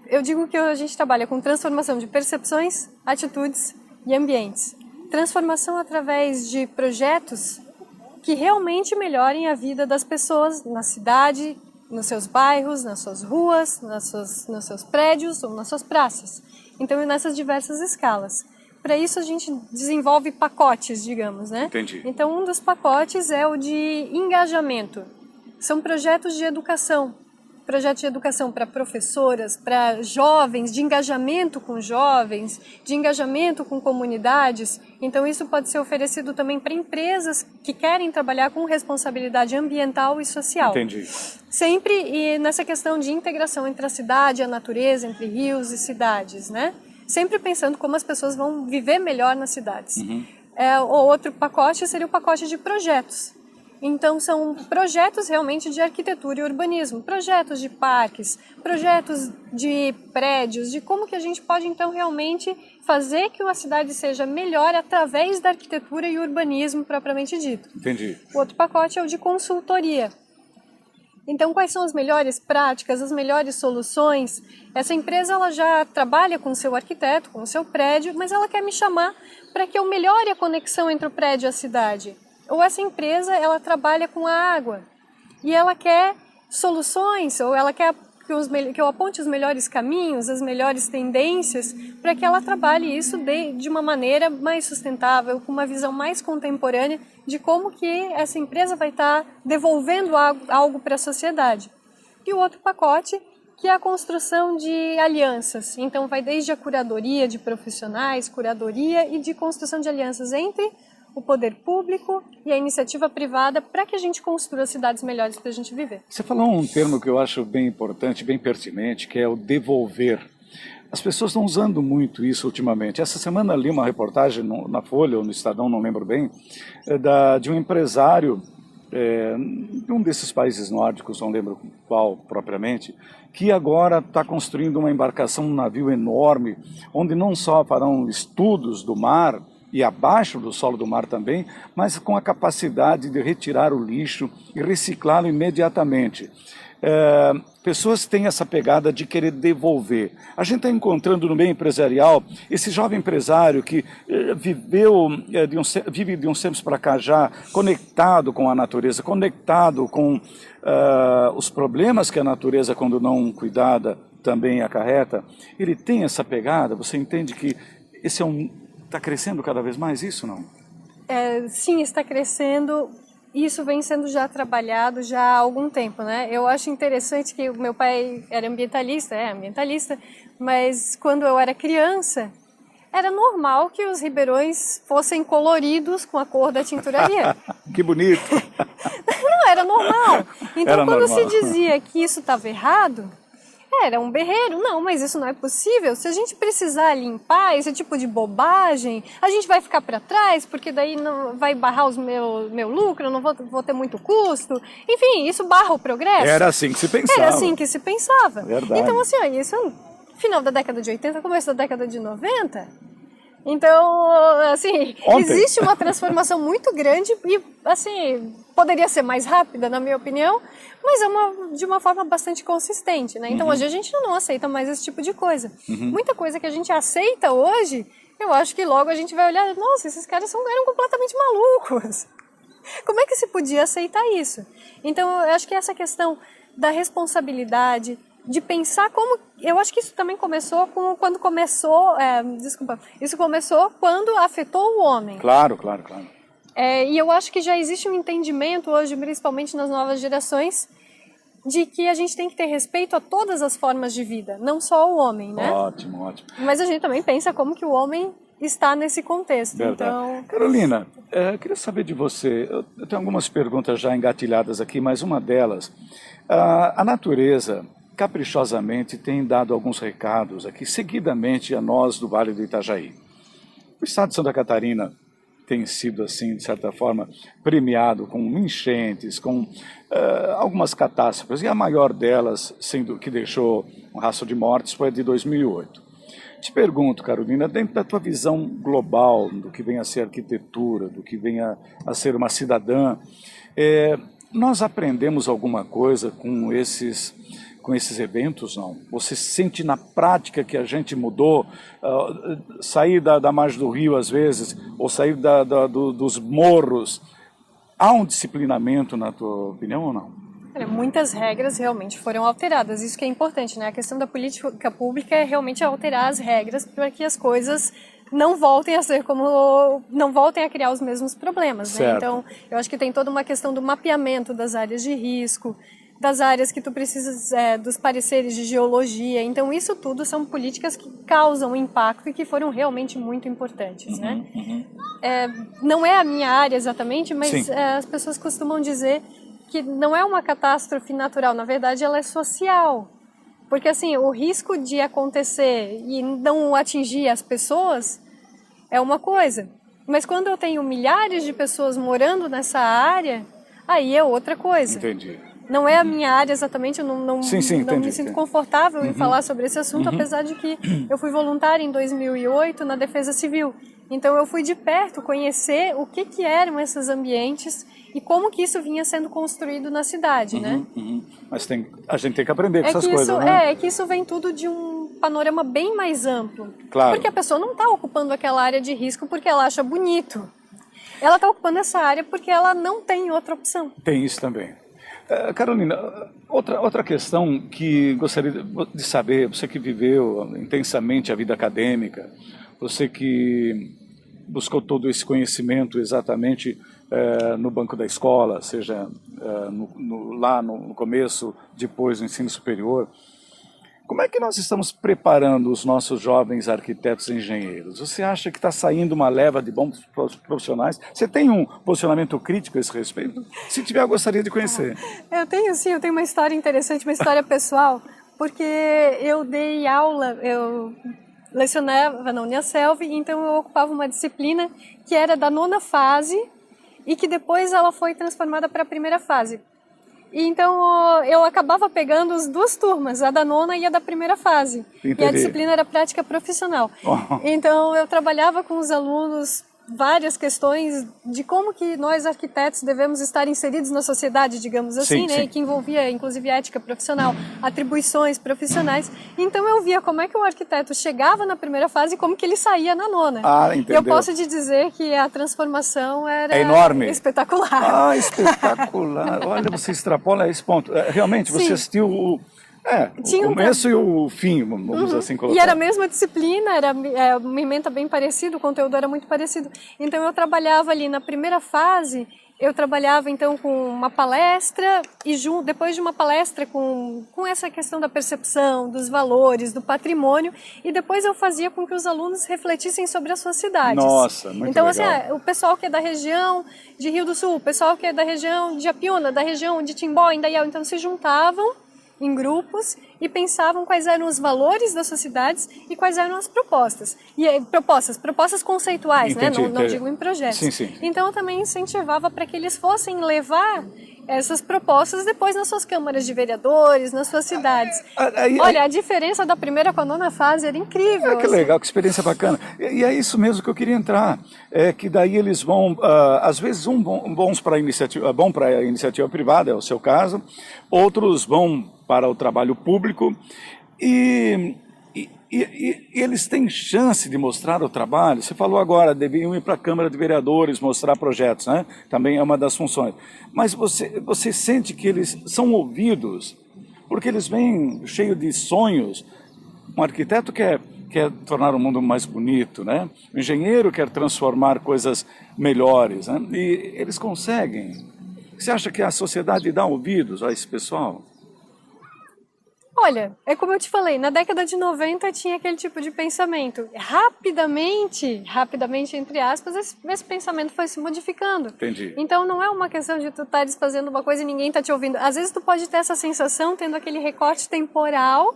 Eu digo que a gente trabalha com transformação de percepções, atitudes e ambientes. Transformação através de projetos que realmente melhorem a vida das pessoas na cidade, nos seus bairros, nas suas ruas, nos seus prédios ou nas suas praças. Então, nessas diversas escalas. Para isso, a gente desenvolve pacotes, digamos, né? Entendi. Então, um dos pacotes é o de engajamento. São projetos de educação. Projetos de educação para professoras, para jovens, de engajamento com jovens, de engajamento com comunidades. Então, isso pode ser oferecido também para empresas que querem trabalhar com responsabilidade ambiental e social. Entendi. Sempre e nessa questão de integração entre a cidade e a natureza, entre rios e cidades, né? Sempre pensando como as pessoas vão viver melhor nas cidades. Uhum. O outro pacote seria o pacote de projetos. Então, são projetos realmente de arquitetura e urbanismo, projetos de parques, projetos de prédios, de como que a gente pode, então, realmente fazer que a cidade seja melhor através da arquitetura e urbanismo propriamente dito. Entendi. O outro pacote é o de consultoria. Então, quais são as melhores práticas, as melhores soluções? Essa empresa ela já trabalha com o seu arquiteto, com o seu prédio, mas ela quer me chamar para que eu melhore a conexão entre o prédio e a cidade. Ou essa empresa, ela trabalha com a água e ela quer soluções, ou ela quer que eu aponte os melhores caminhos, as melhores tendências, para que ela trabalhe isso de uma maneira mais sustentável, com uma visão mais contemporânea de como que essa empresa vai estar devolvendo algo para a sociedade. E o outro pacote, que é a construção de alianças. Então, vai desde a curadoria de profissionais, curadoria e de construção de alianças entre o poder público e a iniciativa privada para que a gente construa cidades melhores para a gente viver. Você falou um termo que eu acho bem importante, bem pertinente, que é o devolver. As pessoas estão usando muito isso ultimamente. Essa semana li uma reportagem na Folha ou no Estadão, não lembro bem, de um empresário de um desses países nórdicos, não lembro qual propriamente, que agora está construindo uma embarcação, um navio enorme, onde não só farão estudos do mar, e abaixo do solo do mar também, mas com a capacidade de retirar o lixo e reciclá-lo imediatamente. Pessoas têm essa pegada de querer devolver. A gente está encontrando no meio empresarial esse jovem empresário que vive de uns tempos para cá já conectado com a natureza, conectado com os problemas que a natureza, quando não cuidada, também acarreta. Ele tem essa pegada, você entende que esse está crescendo cada vez mais isso, não? Sim, está crescendo. Isso vem sendo já trabalhado já há algum tempo, né? Eu acho interessante que o meu pai era ambientalista, mas quando eu era criança, era normal que os ribeirões fossem coloridos com a cor da tinturaria. Que bonito! Não, era normal. Então, era quando normal. se dizia que isso estava errado, Era um berreiro. Não, mas isso não é possível. Se a gente precisar limpar esse tipo de bobagem, a gente vai ficar para trás, porque daí não vai barrar meu lucro, eu não vou ter muito custo. Enfim, isso barra o progresso. Era assim que se pensava. Era assim que se pensava. Verdade. Então, assim, isso é final da década de 80, começo da década de 90. Então, assim, existe uma transformação muito grande e, assim, poderia ser mais rápida, na minha opinião, mas de uma forma bastante consistente, né? Então, hoje a gente não aceita mais esse tipo de coisa. Muita coisa que a gente aceita hoje, eu acho que logo a gente vai olhar, nossa, esses caras eram completamente malucos. Como é que se podia aceitar isso? Então, eu acho que essa questão da responsabilidade, de pensar como... Eu acho que isso também começou quando começou... isso começou quando afetou o homem. Claro. E eu acho que já existe um entendimento hoje, principalmente nas novas gerações, de que a gente tem que ter respeito a todas as formas de vida, não só o homem, né? Ótimo. Mas a gente também pensa como que o homem está nesse contexto. Verdade. Então... Carolina, eu queria saber de você, eu tenho algumas perguntas já engatilhadas aqui, mas uma delas, a natureza caprichosamente tem dado alguns recados aqui, seguidamente a nós do Vale do Itajaí. O estado de Santa Catarina tem sido, assim, de certa forma, premiado com enchentes, com algumas catástrofes, e a maior delas, sendo que deixou um rastro de mortes, foi a de 2008. Te pergunto, Carolina, dentro da tua visão global, do que vem a ser arquitetura, do que vem a ser uma cidadã, nós aprendemos alguma coisa com esses eventos, não? Você sente na prática que a gente mudou, sair da margem do rio às vezes, ou sair dos morros, há um disciplinamento na tua opinião ou não? Muitas regras realmente foram alteradas, isso que é importante, né? A questão da política pública é realmente alterar as regras para que as coisas não voltem a ser não voltem a criar os mesmos problemas, né? Então, eu acho que tem toda uma questão do mapeamento das áreas de risco, das áreas que tu precisas, dos pareceres de geologia. Então, isso tudo são políticas que causam impacto e que foram realmente muito importantes, né? Não é a minha área exatamente, mas as pessoas costumam dizer que não é uma catástrofe natural, na verdade ela é social. Porque assim, o risco de acontecer e não atingir as pessoas é uma coisa. Mas quando eu tenho milhares de pessoas morando nessa área, aí é outra coisa. Entendi. Não é a minha área exatamente, eu não me sinto confortável em falar sobre esse assunto, apesar de que eu fui voluntária em 2008 na Defesa Civil. Então eu fui de perto conhecer o que eram esses ambientes e como que isso vinha sendo construído na cidade, né? Mas a gente tem que aprender com essas coisas, né? É que isso vem tudo de um panorama bem mais amplo. Claro. Porque a pessoa não está ocupando aquela área de risco porque ela acha bonito. Ela está ocupando essa área porque ela não tem outra opção. Tem isso também. Carolina, outra questão que gostaria de saber, você que viveu intensamente a vida acadêmica, você que buscou todo esse conhecimento exatamente no banco da escola, seja lá no começo, depois do ensino superior, como é que nós estamos preparando os nossos jovens arquitetos e engenheiros? Você acha que está saindo uma leva de bons profissionais? Você tem um posicionamento crítico a esse respeito? Se tiver, eu gostaria de conhecer. Eu tenho sim, eu tenho uma história interessante, uma história pessoal, porque eu dei aula, eu lecionava na Uniaselv, então eu ocupava uma disciplina que era da 9ª fase e que depois ela foi transformada para a 1ª fase. Então, eu acabava pegando as duas turmas, a da 9ª e a da 1ª fase. Entendi. E a disciplina era prática profissional. Então, eu trabalhava com os alunos várias questões de como que nós arquitetos devemos estar inseridos na sociedade, digamos assim, né? E que envolvia, inclusive, ética profissional, atribuições profissionais. Então, eu via como é que o arquiteto chegava na 1ª fase e como que ele saía na 9ª. Entendeu. E eu posso te dizer que a transformação era enorme. Espetacular. Espetacular. Olha, você extrapola esse ponto. Realmente, você assistiu o começo e o fim, vamos assim colocar. E era a mesma disciplina, era uma ementa bem parecida, o conteúdo era muito parecido. Então eu trabalhava ali na 1ª fase, eu trabalhava então com uma palestra e depois de uma palestra com essa questão da percepção, dos valores, do patrimônio, e depois eu fazia com que os alunos refletissem sobre as suas cidades. Nossa, muito então, legal. Assim, o pessoal que é da região de Rio do Sul, o pessoal que é da região de Apiúna, da região de Timbó, Indaial, então se juntavam em grupos e pensavam quais eram os valores das suas cidades e quais eram as propostas. E propostas conceituais, Entendi, né? Não digo em projetos. Sim, sim. Então eu também incentivava para que eles fossem levar essas propostas depois nas suas câmaras de vereadores, nas suas cidades. Olha, a diferença da primeira com a nona fase era incrível. Que legal, que experiência bacana. E é isso mesmo que eu queria entrar. É que daí eles vão, às vezes, bons para a iniciativa privada, é o seu caso, outros vão para o trabalho público e eles têm chance de mostrar o trabalho. Você falou agora, deviam ir para a Câmara de Vereadores mostrar projetos, né? Também é uma das funções. Mas você sente que eles são ouvidos, porque eles vêm cheios de sonhos. Um arquiteto quer tornar o mundo mais bonito, né? O engenheiro quer transformar coisas melhores, né? E eles conseguem. Você acha que a sociedade dá ouvidos a esse pessoal? Olha, é como eu te falei, na década de 90 tinha aquele tipo de pensamento. Rapidamente, entre aspas, esse pensamento foi se modificando. Entendi. Então não é uma questão de tu estares fazendo uma coisa e ninguém está te ouvindo. Às vezes tu pode ter essa sensação tendo aquele recorte temporal,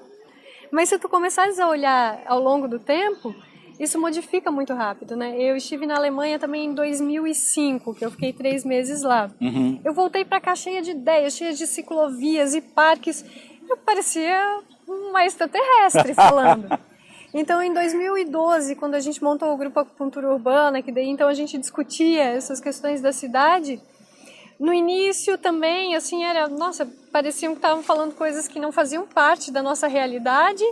mas se tu começares a olhar ao longo do tempo, isso modifica muito rápido, né? Eu estive na Alemanha também em 2005, que eu fiquei 3 meses lá. Uhum. Eu voltei para cá cheia de ideias, cheia de ciclovias e parques. Eu parecia uma extraterrestre falando. Então, em 2012, quando a gente montou o Grupo Acupuntura Urbana, que daí então a gente discutia essas questões da cidade, no início também, assim, pareciam que estavam falando coisas que não faziam parte da nossa realidade.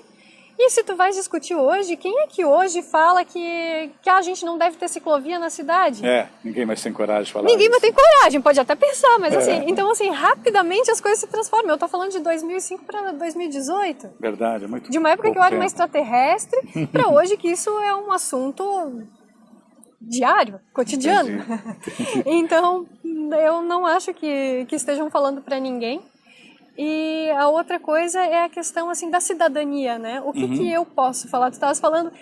E se tu vais discutir hoje, quem é que hoje fala que a gente não deve ter ciclovia na cidade? Ninguém mais tem coragem de falar Ninguém mais isso. tem coragem, pode até pensar, mas então rapidamente as coisas se transformam. Eu tô falando de 2005 para 2018. Verdade, é muito. De uma época que eu era uma extraterrestre, para hoje que isso é um assunto diário, cotidiano. Entendi. Então, eu não acho que estejam falando para ninguém. E a outra coisa é a questão assim da cidadania, né? O que eu posso falar? Tu estavas falando,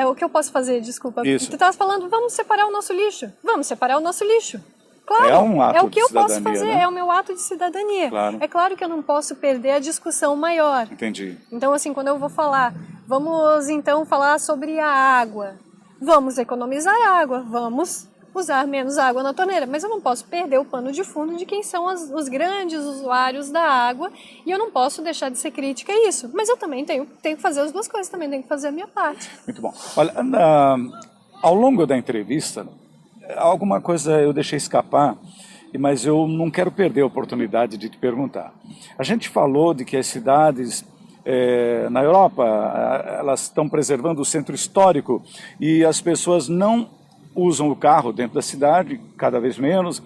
o que eu posso fazer, desculpa. Isso. Tu estavas falando, vamos separar o nosso lixo. Vamos separar o nosso lixo. Claro, É um ato é o que de eu posso cidadania, fazer, né? é o meu ato de cidadania. Claro. É claro que eu não posso perder a discussão maior. Entendi. Então, assim, quando eu vou falar, vamos então falar sobre a água. Vamos economizar água, vamos usar menos água na torneira, mas eu não posso perder o pano de fundo de quem são os grandes usuários da água e eu não posso deixar de ser crítica a isso, mas eu também tenho que fazer as duas coisas, também tenho que fazer a minha parte. Muito bom. Olha, ao longo da entrevista, alguma coisa eu deixei escapar, mas eu não quero perder a oportunidade de te perguntar. A gente falou de que as cidades na Europa, elas estão preservando o centro histórico e as pessoas não usam o carro dentro da cidade, cada vez menos,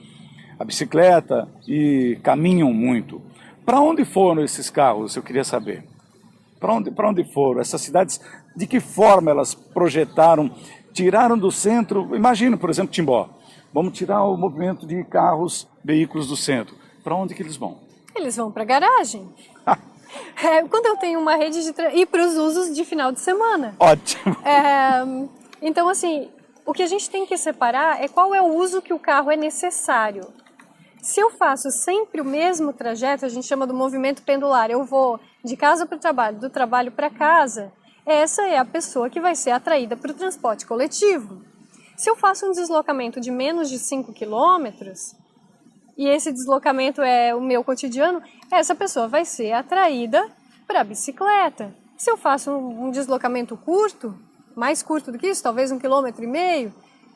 a bicicleta e caminham muito. Para onde foram esses carros, eu queria saber? Para onde foram? Essas cidades, de que forma elas projetaram, tiraram do centro, imagina, por exemplo, Timbó. Vamos tirar o movimento de carros, veículos do centro. Para onde que eles vão? Eles vão para a garagem. Quando eu tenho uma rede de... e para os usos de final de semana. Ótimo. Então, assim... O que a gente tem que separar é qual é o uso que o carro é necessário. Se eu faço sempre o mesmo trajeto, a gente chama do movimento pendular, eu vou de casa para o trabalho, do trabalho para casa, essa é a pessoa que vai ser atraída para o transporte coletivo. Se eu faço um deslocamento de menos de 5 quilômetros, e esse deslocamento é o meu cotidiano, essa pessoa vai ser atraída para a bicicleta. Se eu faço um deslocamento curto, mais curto do que isso, talvez 1,5 km,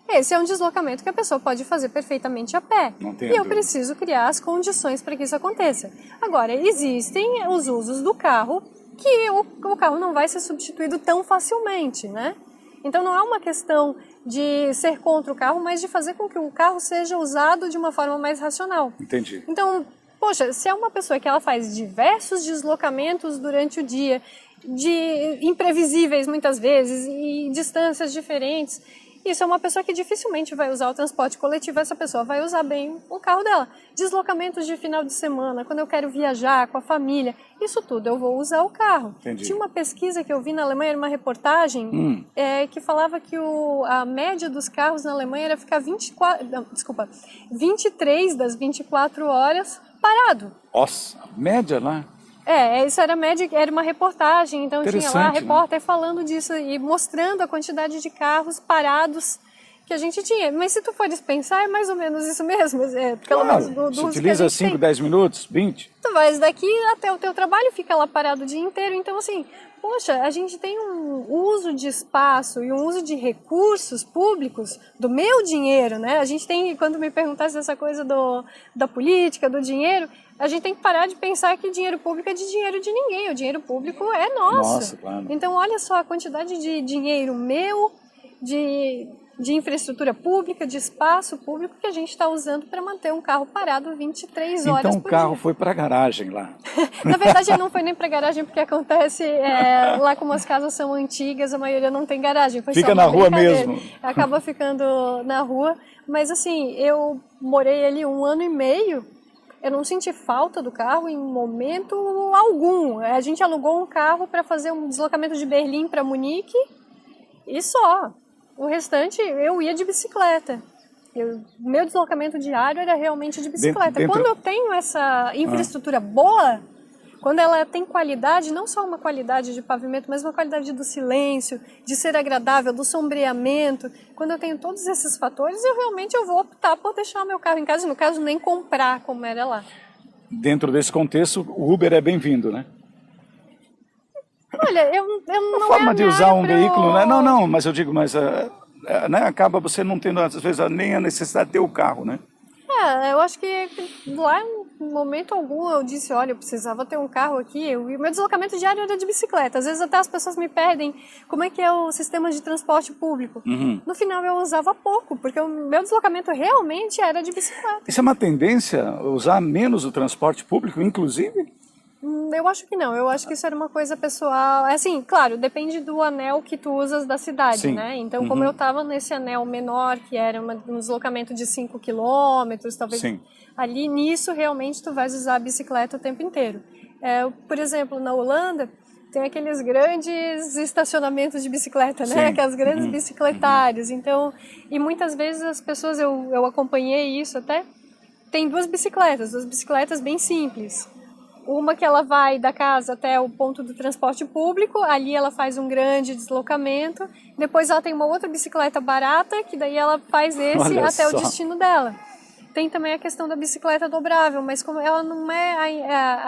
esse é um deslocamento que a pessoa pode fazer perfeitamente a pé. E eu preciso criar as condições para que isso aconteça. Agora, existem os usos do carro que o carro não vai ser substituído tão facilmente, né? Então não é uma questão de ser contra o carro, mas de fazer com que o carro seja usado de uma forma mais racional. Entendi. Então, poxa, se é uma pessoa que ela faz diversos deslocamentos durante o dia, de imprevisíveis muitas vezes, e distâncias diferentes, isso é uma pessoa que dificilmente vai usar o transporte coletivo, essa pessoa vai usar bem o carro dela. Deslocamentos de final de semana, quando eu quero viajar com a família, isso tudo eu vou usar o carro. Entendi. Tinha uma pesquisa que eu vi na Alemanha, era uma reportagem, que falava que a média dos carros na Alemanha era ficar 23 das 24 horas parado. Nossa, média lá? Isso era uma reportagem, então tinha lá a Interessante, repórter falando disso e mostrando a quantidade de carros parados que a gente tinha. Mas se tu fores pensar, é mais ou menos isso mesmo. Pelo menos do Você uso que a utiliza gente 5, tem. 10 minutos, 20? Tu vais daqui até o teu trabalho, fica lá parado o dia inteiro. Então, assim, poxa, a gente tem um uso de espaço e um uso de recursos públicos do meu dinheiro, né? A gente tem, quando me perguntasse essa coisa da política, do dinheiro, a gente tem que parar de pensar que dinheiro público é de dinheiro de ninguém. O dinheiro público é nosso. Nossa, claro. Então, olha só a quantidade de dinheiro meu, de infraestrutura pública, de espaço público que a gente está usando para manter um carro parado 23 horas Então o por carro dia. foi para a garagem lá. Na verdade, não foi nem para garagem, porque acontece lá como as casas são antigas, a maioria não tem garagem. Foi Fica só uma na rua brincadeira. mesmo. Acaba ficando na rua. Mas assim, eu morei ali 1 ano e meio, eu não senti falta do carro em momento algum. A gente alugou um carro para fazer um deslocamento de Berlim para Munique e só. O restante, eu ia de bicicleta. Meu deslocamento diário era realmente de bicicleta. Quando eu tenho essa infraestrutura boa, quando ela tem qualidade, não só uma qualidade de pavimento, mas uma qualidade do silêncio, de ser agradável, do sombreamento, quando eu tenho todos esses fatores, eu vou optar por deixar o meu carro em casa, no caso, nem comprar como era lá. Dentro desse contexto, o Uber é bem-vindo, né? Olha, eu não A forma de usar um veículo, né? Não, mas eu digo, né, acaba você não tendo, às vezes, nem a necessidade de ter o carro, né? Eu acho que lá, em momento algum, eu disse, olha, eu precisava ter um carro aqui, e o meu deslocamento diário era de bicicleta. Às vezes até as pessoas me pedem como é que é o sistema de transporte público. Uhum. No final eu usava pouco, porque o meu deslocamento realmente era de bicicleta. Isso é uma tendência, usar menos o transporte público, inclusive? Eu acho que não, eu acho que isso era uma coisa pessoal, assim, claro, depende do anel que tu usas da cidade, Sim. né? Então, como eu estava nesse anel menor, que era um deslocamento de 5 quilômetros, talvez, Sim. ali nisso realmente tu vais usar a bicicleta o tempo inteiro. Por exemplo, na Holanda, tem aqueles grandes estacionamentos de bicicleta, né? Sim. Aquelas grandes bicicletárias, então, e muitas vezes as pessoas, eu acompanhei isso até, tem duas bicicletas bem simples. Uma que ela vai da casa até o ponto do transporte público, ali ela faz um grande deslocamento, depois ela tem uma outra bicicleta barata, que daí ela faz esse Olha até só. o destino dela. Tem também a questão da bicicleta dobrável, mas como ela não é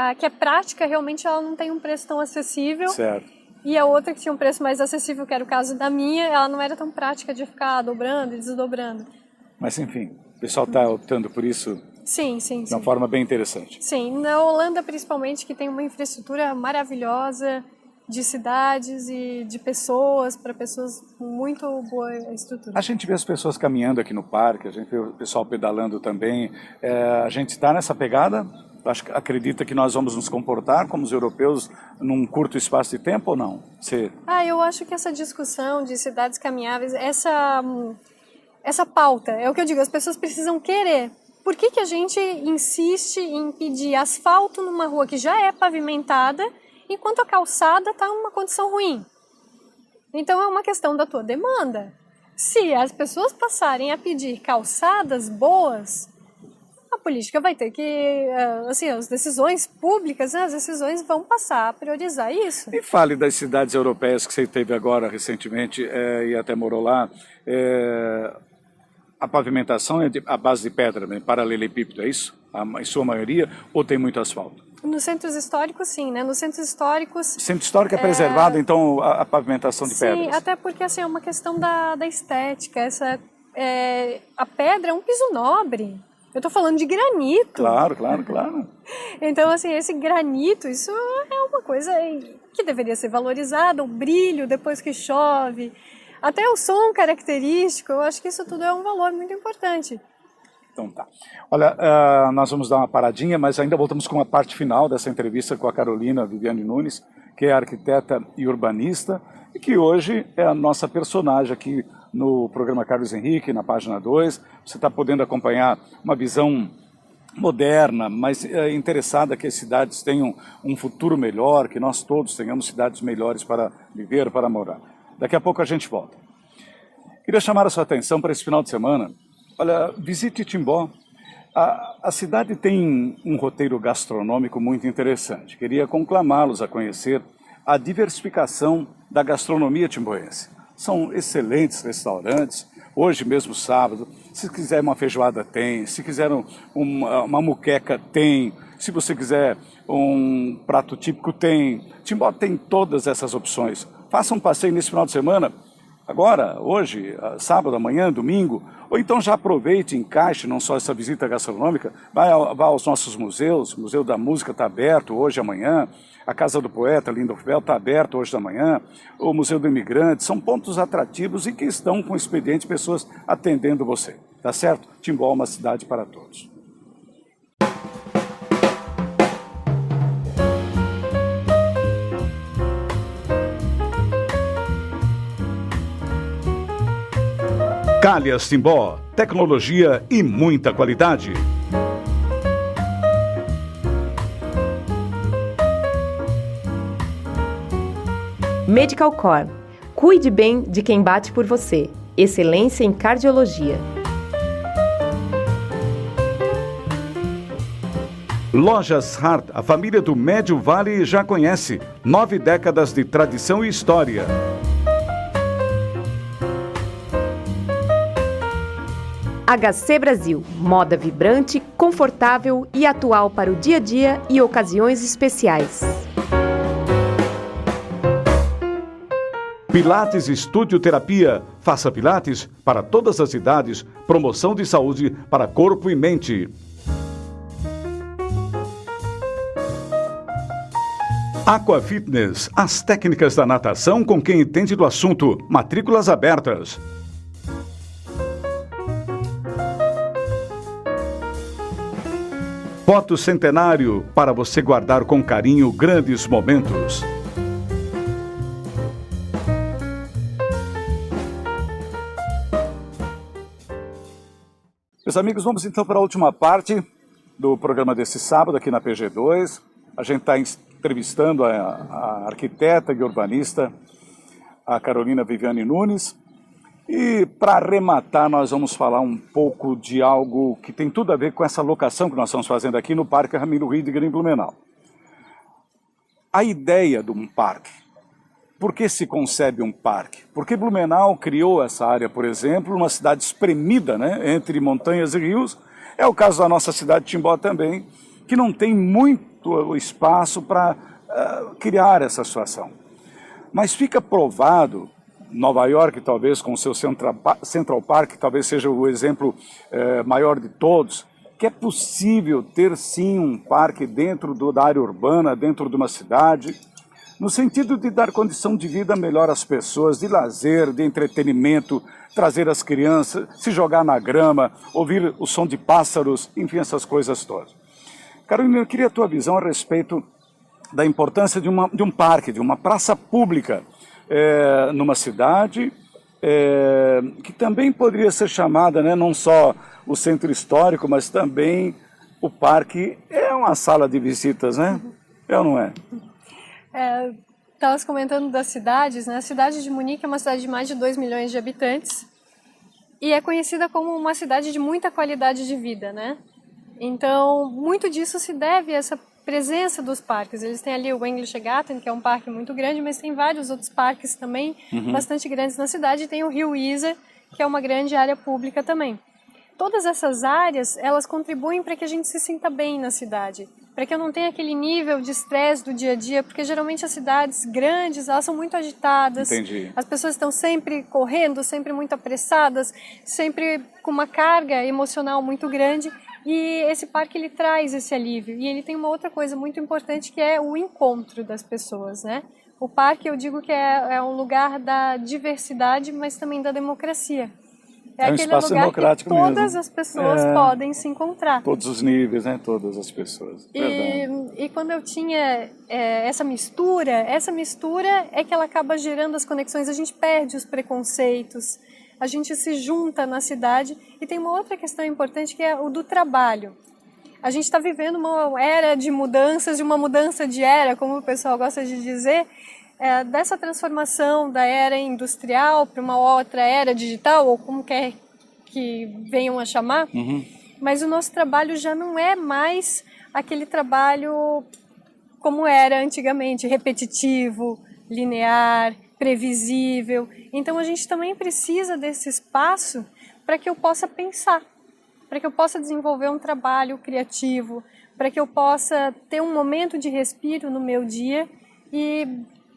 a que é prática, realmente ela não tem um preço tão acessível. Certo. E a outra que tinha um preço mais acessível, que era o caso da minha, ela não era tão prática de ficar dobrando e desdobrando. Mas, enfim, o pessoal está optando por isso Sim. de uma forma bem interessante. Sim, na Holanda principalmente, que tem uma infraestrutura maravilhosa de cidades e de pessoas, para pessoas com muito boa estrutura. A gente vê as pessoas caminhando aqui no parque, a gente vê o pessoal pedalando também. A gente está nessa pegada? Acredita que nós vamos nos comportar como os europeus num curto espaço de tempo ou não? Eu acho que essa discussão de cidades caminháveis, essa pauta, é o que eu digo, as pessoas precisam querer. Por que a gente insiste em pedir asfalto numa rua que já é pavimentada, enquanto a calçada está em uma condição ruim? Então é uma questão da tua demanda. Se as pessoas passarem a pedir calçadas boas, a política vai ter que, assim, as decisões públicas, as decisões vão passar a priorizar isso. E fale das cidades europeias que você teve agora recentemente e até morou lá. A pavimentação é à base de pedra, né? Paralelepípedo, é isso? Em sua maioria, ou tem muito asfalto? Nos centros históricos, sim, né? Nos centros históricos... O centro histórico é preservado, então, a pavimentação de pedras? Sim, até porque assim, é uma questão da estética. A pedra é um piso nobre. Eu estou falando de granito. Claro. Então, assim, esse granito, isso é uma coisa que deveria ser valorizada. O brilho depois que chove... Até o som característico, eu acho que isso tudo é um valor muito importante. Então tá. Olha, nós vamos dar uma paradinha, mas ainda voltamos com a parte final dessa entrevista com a Carolina Viviane Nunes, que é arquiteta e urbanista, e que hoje é a nossa personagem aqui no programa Carlos Henrique, na página 2. Você está podendo acompanhar uma visão moderna, mas interessada que as cidades tenham um futuro melhor, que nós todos tenhamos cidades melhores para viver, para morar. Daqui a pouco a gente volta. Queria chamar a sua atenção para esse final de semana. Olha, visite Timbó. A cidade tem um roteiro gastronômico muito interessante. Queria conclamá-los a conhecer a diversificação da gastronomia timboense. São excelentes restaurantes. Hoje mesmo, sábado, se quiser uma feijoada tem, se quiser uma muqueca tem, se você quiser um prato típico tem. Timbó tem todas essas opções. Faça um passeio nesse final de semana, agora, hoje, sábado, amanhã, domingo, ou então já aproveite, encaixe não só essa visita gastronômica, vá aos nossos museus. O Museu da Música está aberto hoje e amanhã, a Casa do Poeta, Lindolfo está aberto hoje da manhã, o Museu do Imigrante, são pontos atrativos e que estão com expediente, pessoas atendendo você, tá certo? Timbó é uma cidade para todos. Calhas Timbó, tecnologia e muita qualidade. Medical Core. Cuide bem de quem bate por você. Excelência em cardiologia. Lojas Hart, a família do Médio Vale já conhece. 9 décadas de tradição e história. HC Brasil. Moda vibrante, confortável e atual para o dia a dia e ocasiões especiais. Pilates Estúdio Terapia. Faça Pilates para todas as idades. Promoção de saúde para corpo e mente. Aqua Fitness. As técnicas da natação com quem entende do assunto. Matrículas abertas. Foto Centenário. Para você guardar com carinho grandes momentos. Meus amigos, vamos então para a última parte do programa desse sábado aqui na PG2. A gente está entrevistando a arquiteta e urbanista, a Carolina Viviane Nunes. E para arrematar, nós vamos falar um pouco de algo que tem tudo a ver com essa locação que nós estamos fazendo aqui no Parque Ramiro Ridiger, em Blumenau. A ideia de um parque. Por que se concebe um parque? Porque Blumenau criou essa área, por exemplo, uma cidade espremida, né, entre montanhas e rios. É o caso da nossa cidade de Timbó também, que não tem muito espaço para criar essa situação. Mas fica provado, Nova York talvez com o seu Central Park, talvez seja o exemplo maior de todos, que é possível ter sim um parque dentro da área urbana, dentro de uma cidade, no sentido de dar condição de vida melhor às pessoas, de lazer, de entretenimento, trazer as crianças, se jogar na grama, ouvir o som de pássaros, enfim, essas coisas todas. Carolina, eu queria a tua visão a respeito da importância de um parque, de uma praça pública numa cidade, que também poderia ser chamada, né, não só o centro histórico, mas também o parque é uma sala de visitas, né? É ou não é? Estavas comentando das cidades, né? A cidade de Munique é uma cidade de mais de 2 milhões de habitantes e é conhecida como uma cidade de muita qualidade de vida, né? Então, muito disso se deve a essa presença dos parques. Eles têm ali o Englischergarten, que é um parque muito grande, mas tem vários outros parques também, bastante grandes na cidade, e tem o Rio Isar, que é uma grande área pública também. Todas essas áreas, elas contribuem para que a gente se sinta bem na cidade, para que eu não tenha aquele nível de estresse do dia a dia, porque geralmente as cidades grandes, elas são muito agitadas. Entendi. As pessoas estão sempre correndo, sempre muito apressadas, sempre com uma carga emocional muito grande, e esse parque ele traz esse alívio. E ele tem uma outra coisa muito importante, que é o encontro das pessoas, né? O parque, eu digo que é um lugar da diversidade, mas também da democracia. É um aquele espaço lugar democrático que todas mesmo. As pessoas podem se encontrar. Todos os níveis, né? Todas as pessoas. E quando eu tinha essa mistura é que ela acaba gerando as conexões. A gente perde os preconceitos, a gente se junta na cidade. E tem uma outra questão importante, que é o do trabalho. A gente está vivendo uma era de mudanças, de uma mudança de era, como o pessoal gosta de dizer, dessa transformação da era industrial para uma outra era digital, ou como quer que venham a chamar. mas o nosso trabalho já não é mais aquele trabalho como era antigamente, repetitivo, linear, previsível. Então a gente também precisa desse espaço para que eu possa pensar, para que eu possa desenvolver um trabalho criativo, para que eu possa ter um momento de respiro no meu dia, e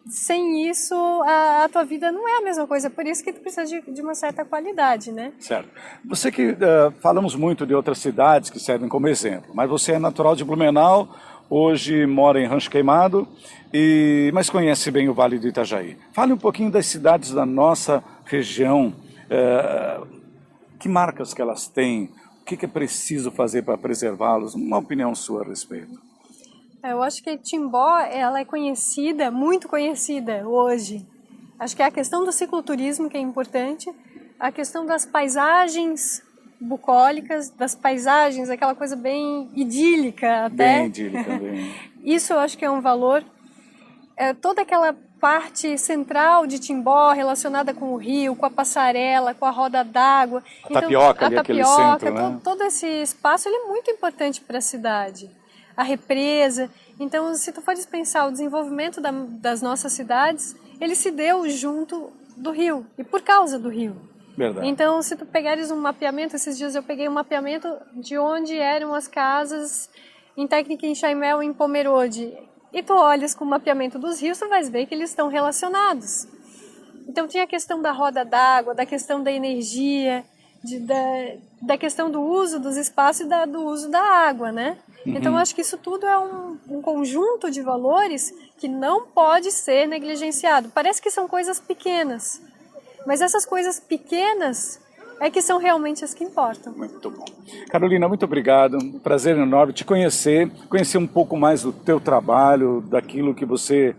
sem isso a tua vida não é a mesma coisa, por isso que tu precisa de uma certa qualidade, né? Certo. Você que falamos muito de outras cidades que servem como exemplo, mas você é natural de Blumenau, hoje mora em Rancho Queimado, mas conhece bem o Vale do Itajaí. Fale um pouquinho das cidades da nossa região, que marcas que elas têm, o que é preciso fazer para preservá-los, uma opinião sua a respeito. Eu acho que Timbó, ela é conhecida, muito conhecida hoje. Acho que é a questão do cicloturismo que é importante, a questão das paisagens bucólicas, das paisagens, aquela coisa bem idílica até. Bem idílica, bem. Isso eu acho que é um valor. Toda aquela parte central de Timbó relacionada com o rio, com a passarela, com a roda d'água. A tapioca ali, aquele centro, né? Todo esse espaço ele é muito importante para a cidade. A represa. Então, se tu fores pensar o desenvolvimento das nossas cidades, ele se deu junto do rio e por causa do rio. Verdade. Então, se tu pegares um mapeamento, esses dias eu peguei um mapeamento de onde eram as casas em Técnica em Chaimel, em Pomerode, e tu olhas com o mapeamento dos rios, tu vais ver que eles estão relacionados. Então, tinha a questão da roda d'água, da questão da energia, da questão do uso dos espaços e do uso da água, né? Uhum. Então, eu acho que isso tudo é um conjunto de valores que não pode ser negligenciado. Parece que são coisas pequenas, mas essas coisas pequenas é que são realmente as que importam. Muito bom. Carolina, muito obrigado. Prazer enorme te conhecer um pouco mais do teu trabalho, daquilo que você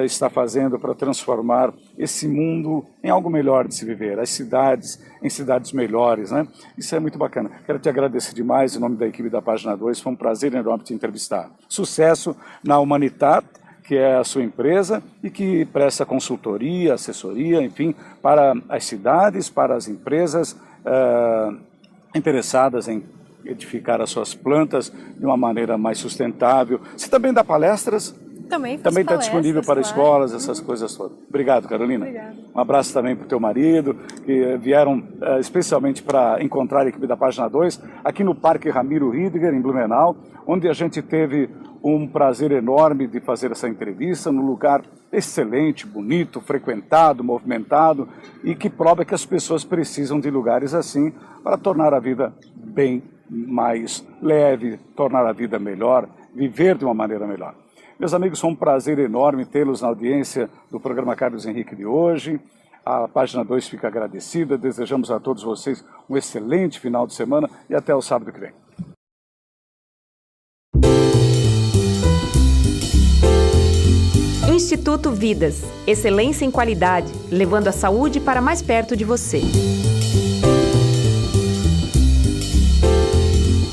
está fazendo para transformar esse mundo em algo melhor de se viver, as cidades em cidades melhores, né? Isso é muito bacana. Quero te agradecer demais em nome da equipe da Página 2, foi um prazer enorme te entrevistar. Sucesso na Humanitat, que é a sua empresa e que presta consultoria, assessoria, enfim, para as cidades, para as empresas interessadas em edificar as suas plantas de uma maneira mais sustentável. Você também dá palestras? Também está disponível para escolas, essas coisas todas. Obrigado, Carolina. Obrigada. Um abraço também para o teu marido, que vieram especialmente para encontrar a equipe da Página 2, aqui no Parque Ramiro Riediger, em Blumenau, onde a gente teve um prazer enorme de fazer essa entrevista, num lugar excelente, bonito, frequentado, movimentado, e que prova que as pessoas precisam de lugares assim para tornar a vida bem mais leve, tornar a vida melhor, viver de uma maneira melhor. Meus amigos, foi um prazer enorme tê-los na audiência do programa Carlos Henrique de hoje. A Página 2 fica agradecida, desejamos a todos vocês um excelente final de semana e até o sábado que vem. Instituto Vidas, excelência em qualidade, levando a saúde para mais perto de você.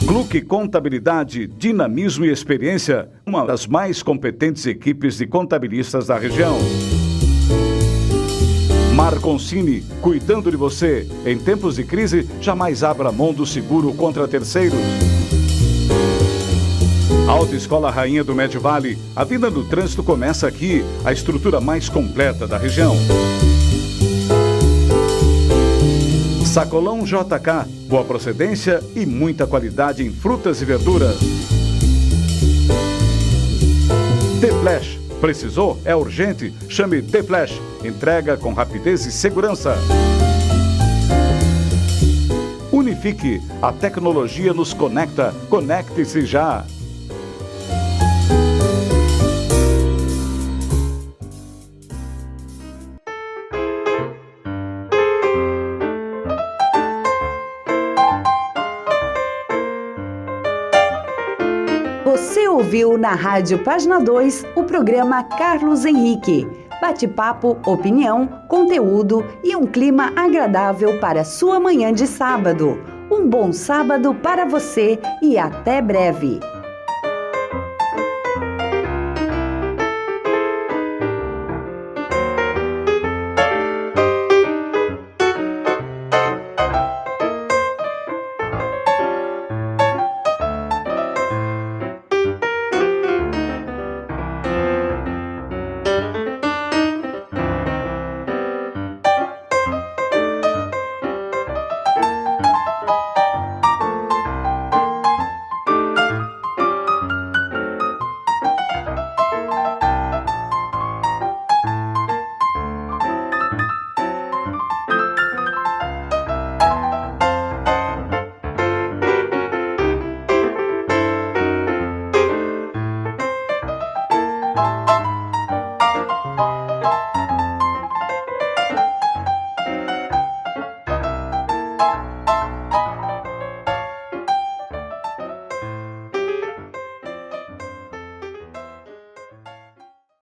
Gluck Contabilidade, Dinamismo e Experiência, uma das mais competentes equipes de contabilistas da região. Marconcini, cuidando de você. Em tempos de crise, jamais abra mão do seguro contra terceiros. Autoescola Rainha do Médio Vale, a vida no trânsito começa aqui, a estrutura mais completa da região. Sacolão JK, boa procedência e muita qualidade em frutas e verduras. The Flash, precisou? É urgente? Chame The Flash, entrega com rapidez e segurança. Unifique, a tecnologia nos conecta, conecte-se já. Você ouviu na Rádio Página 2 o programa Carlos Henrique. Bate-papo, opinião, conteúdo e um clima agradável para sua manhã de sábado. Um bom sábado para você e até breve.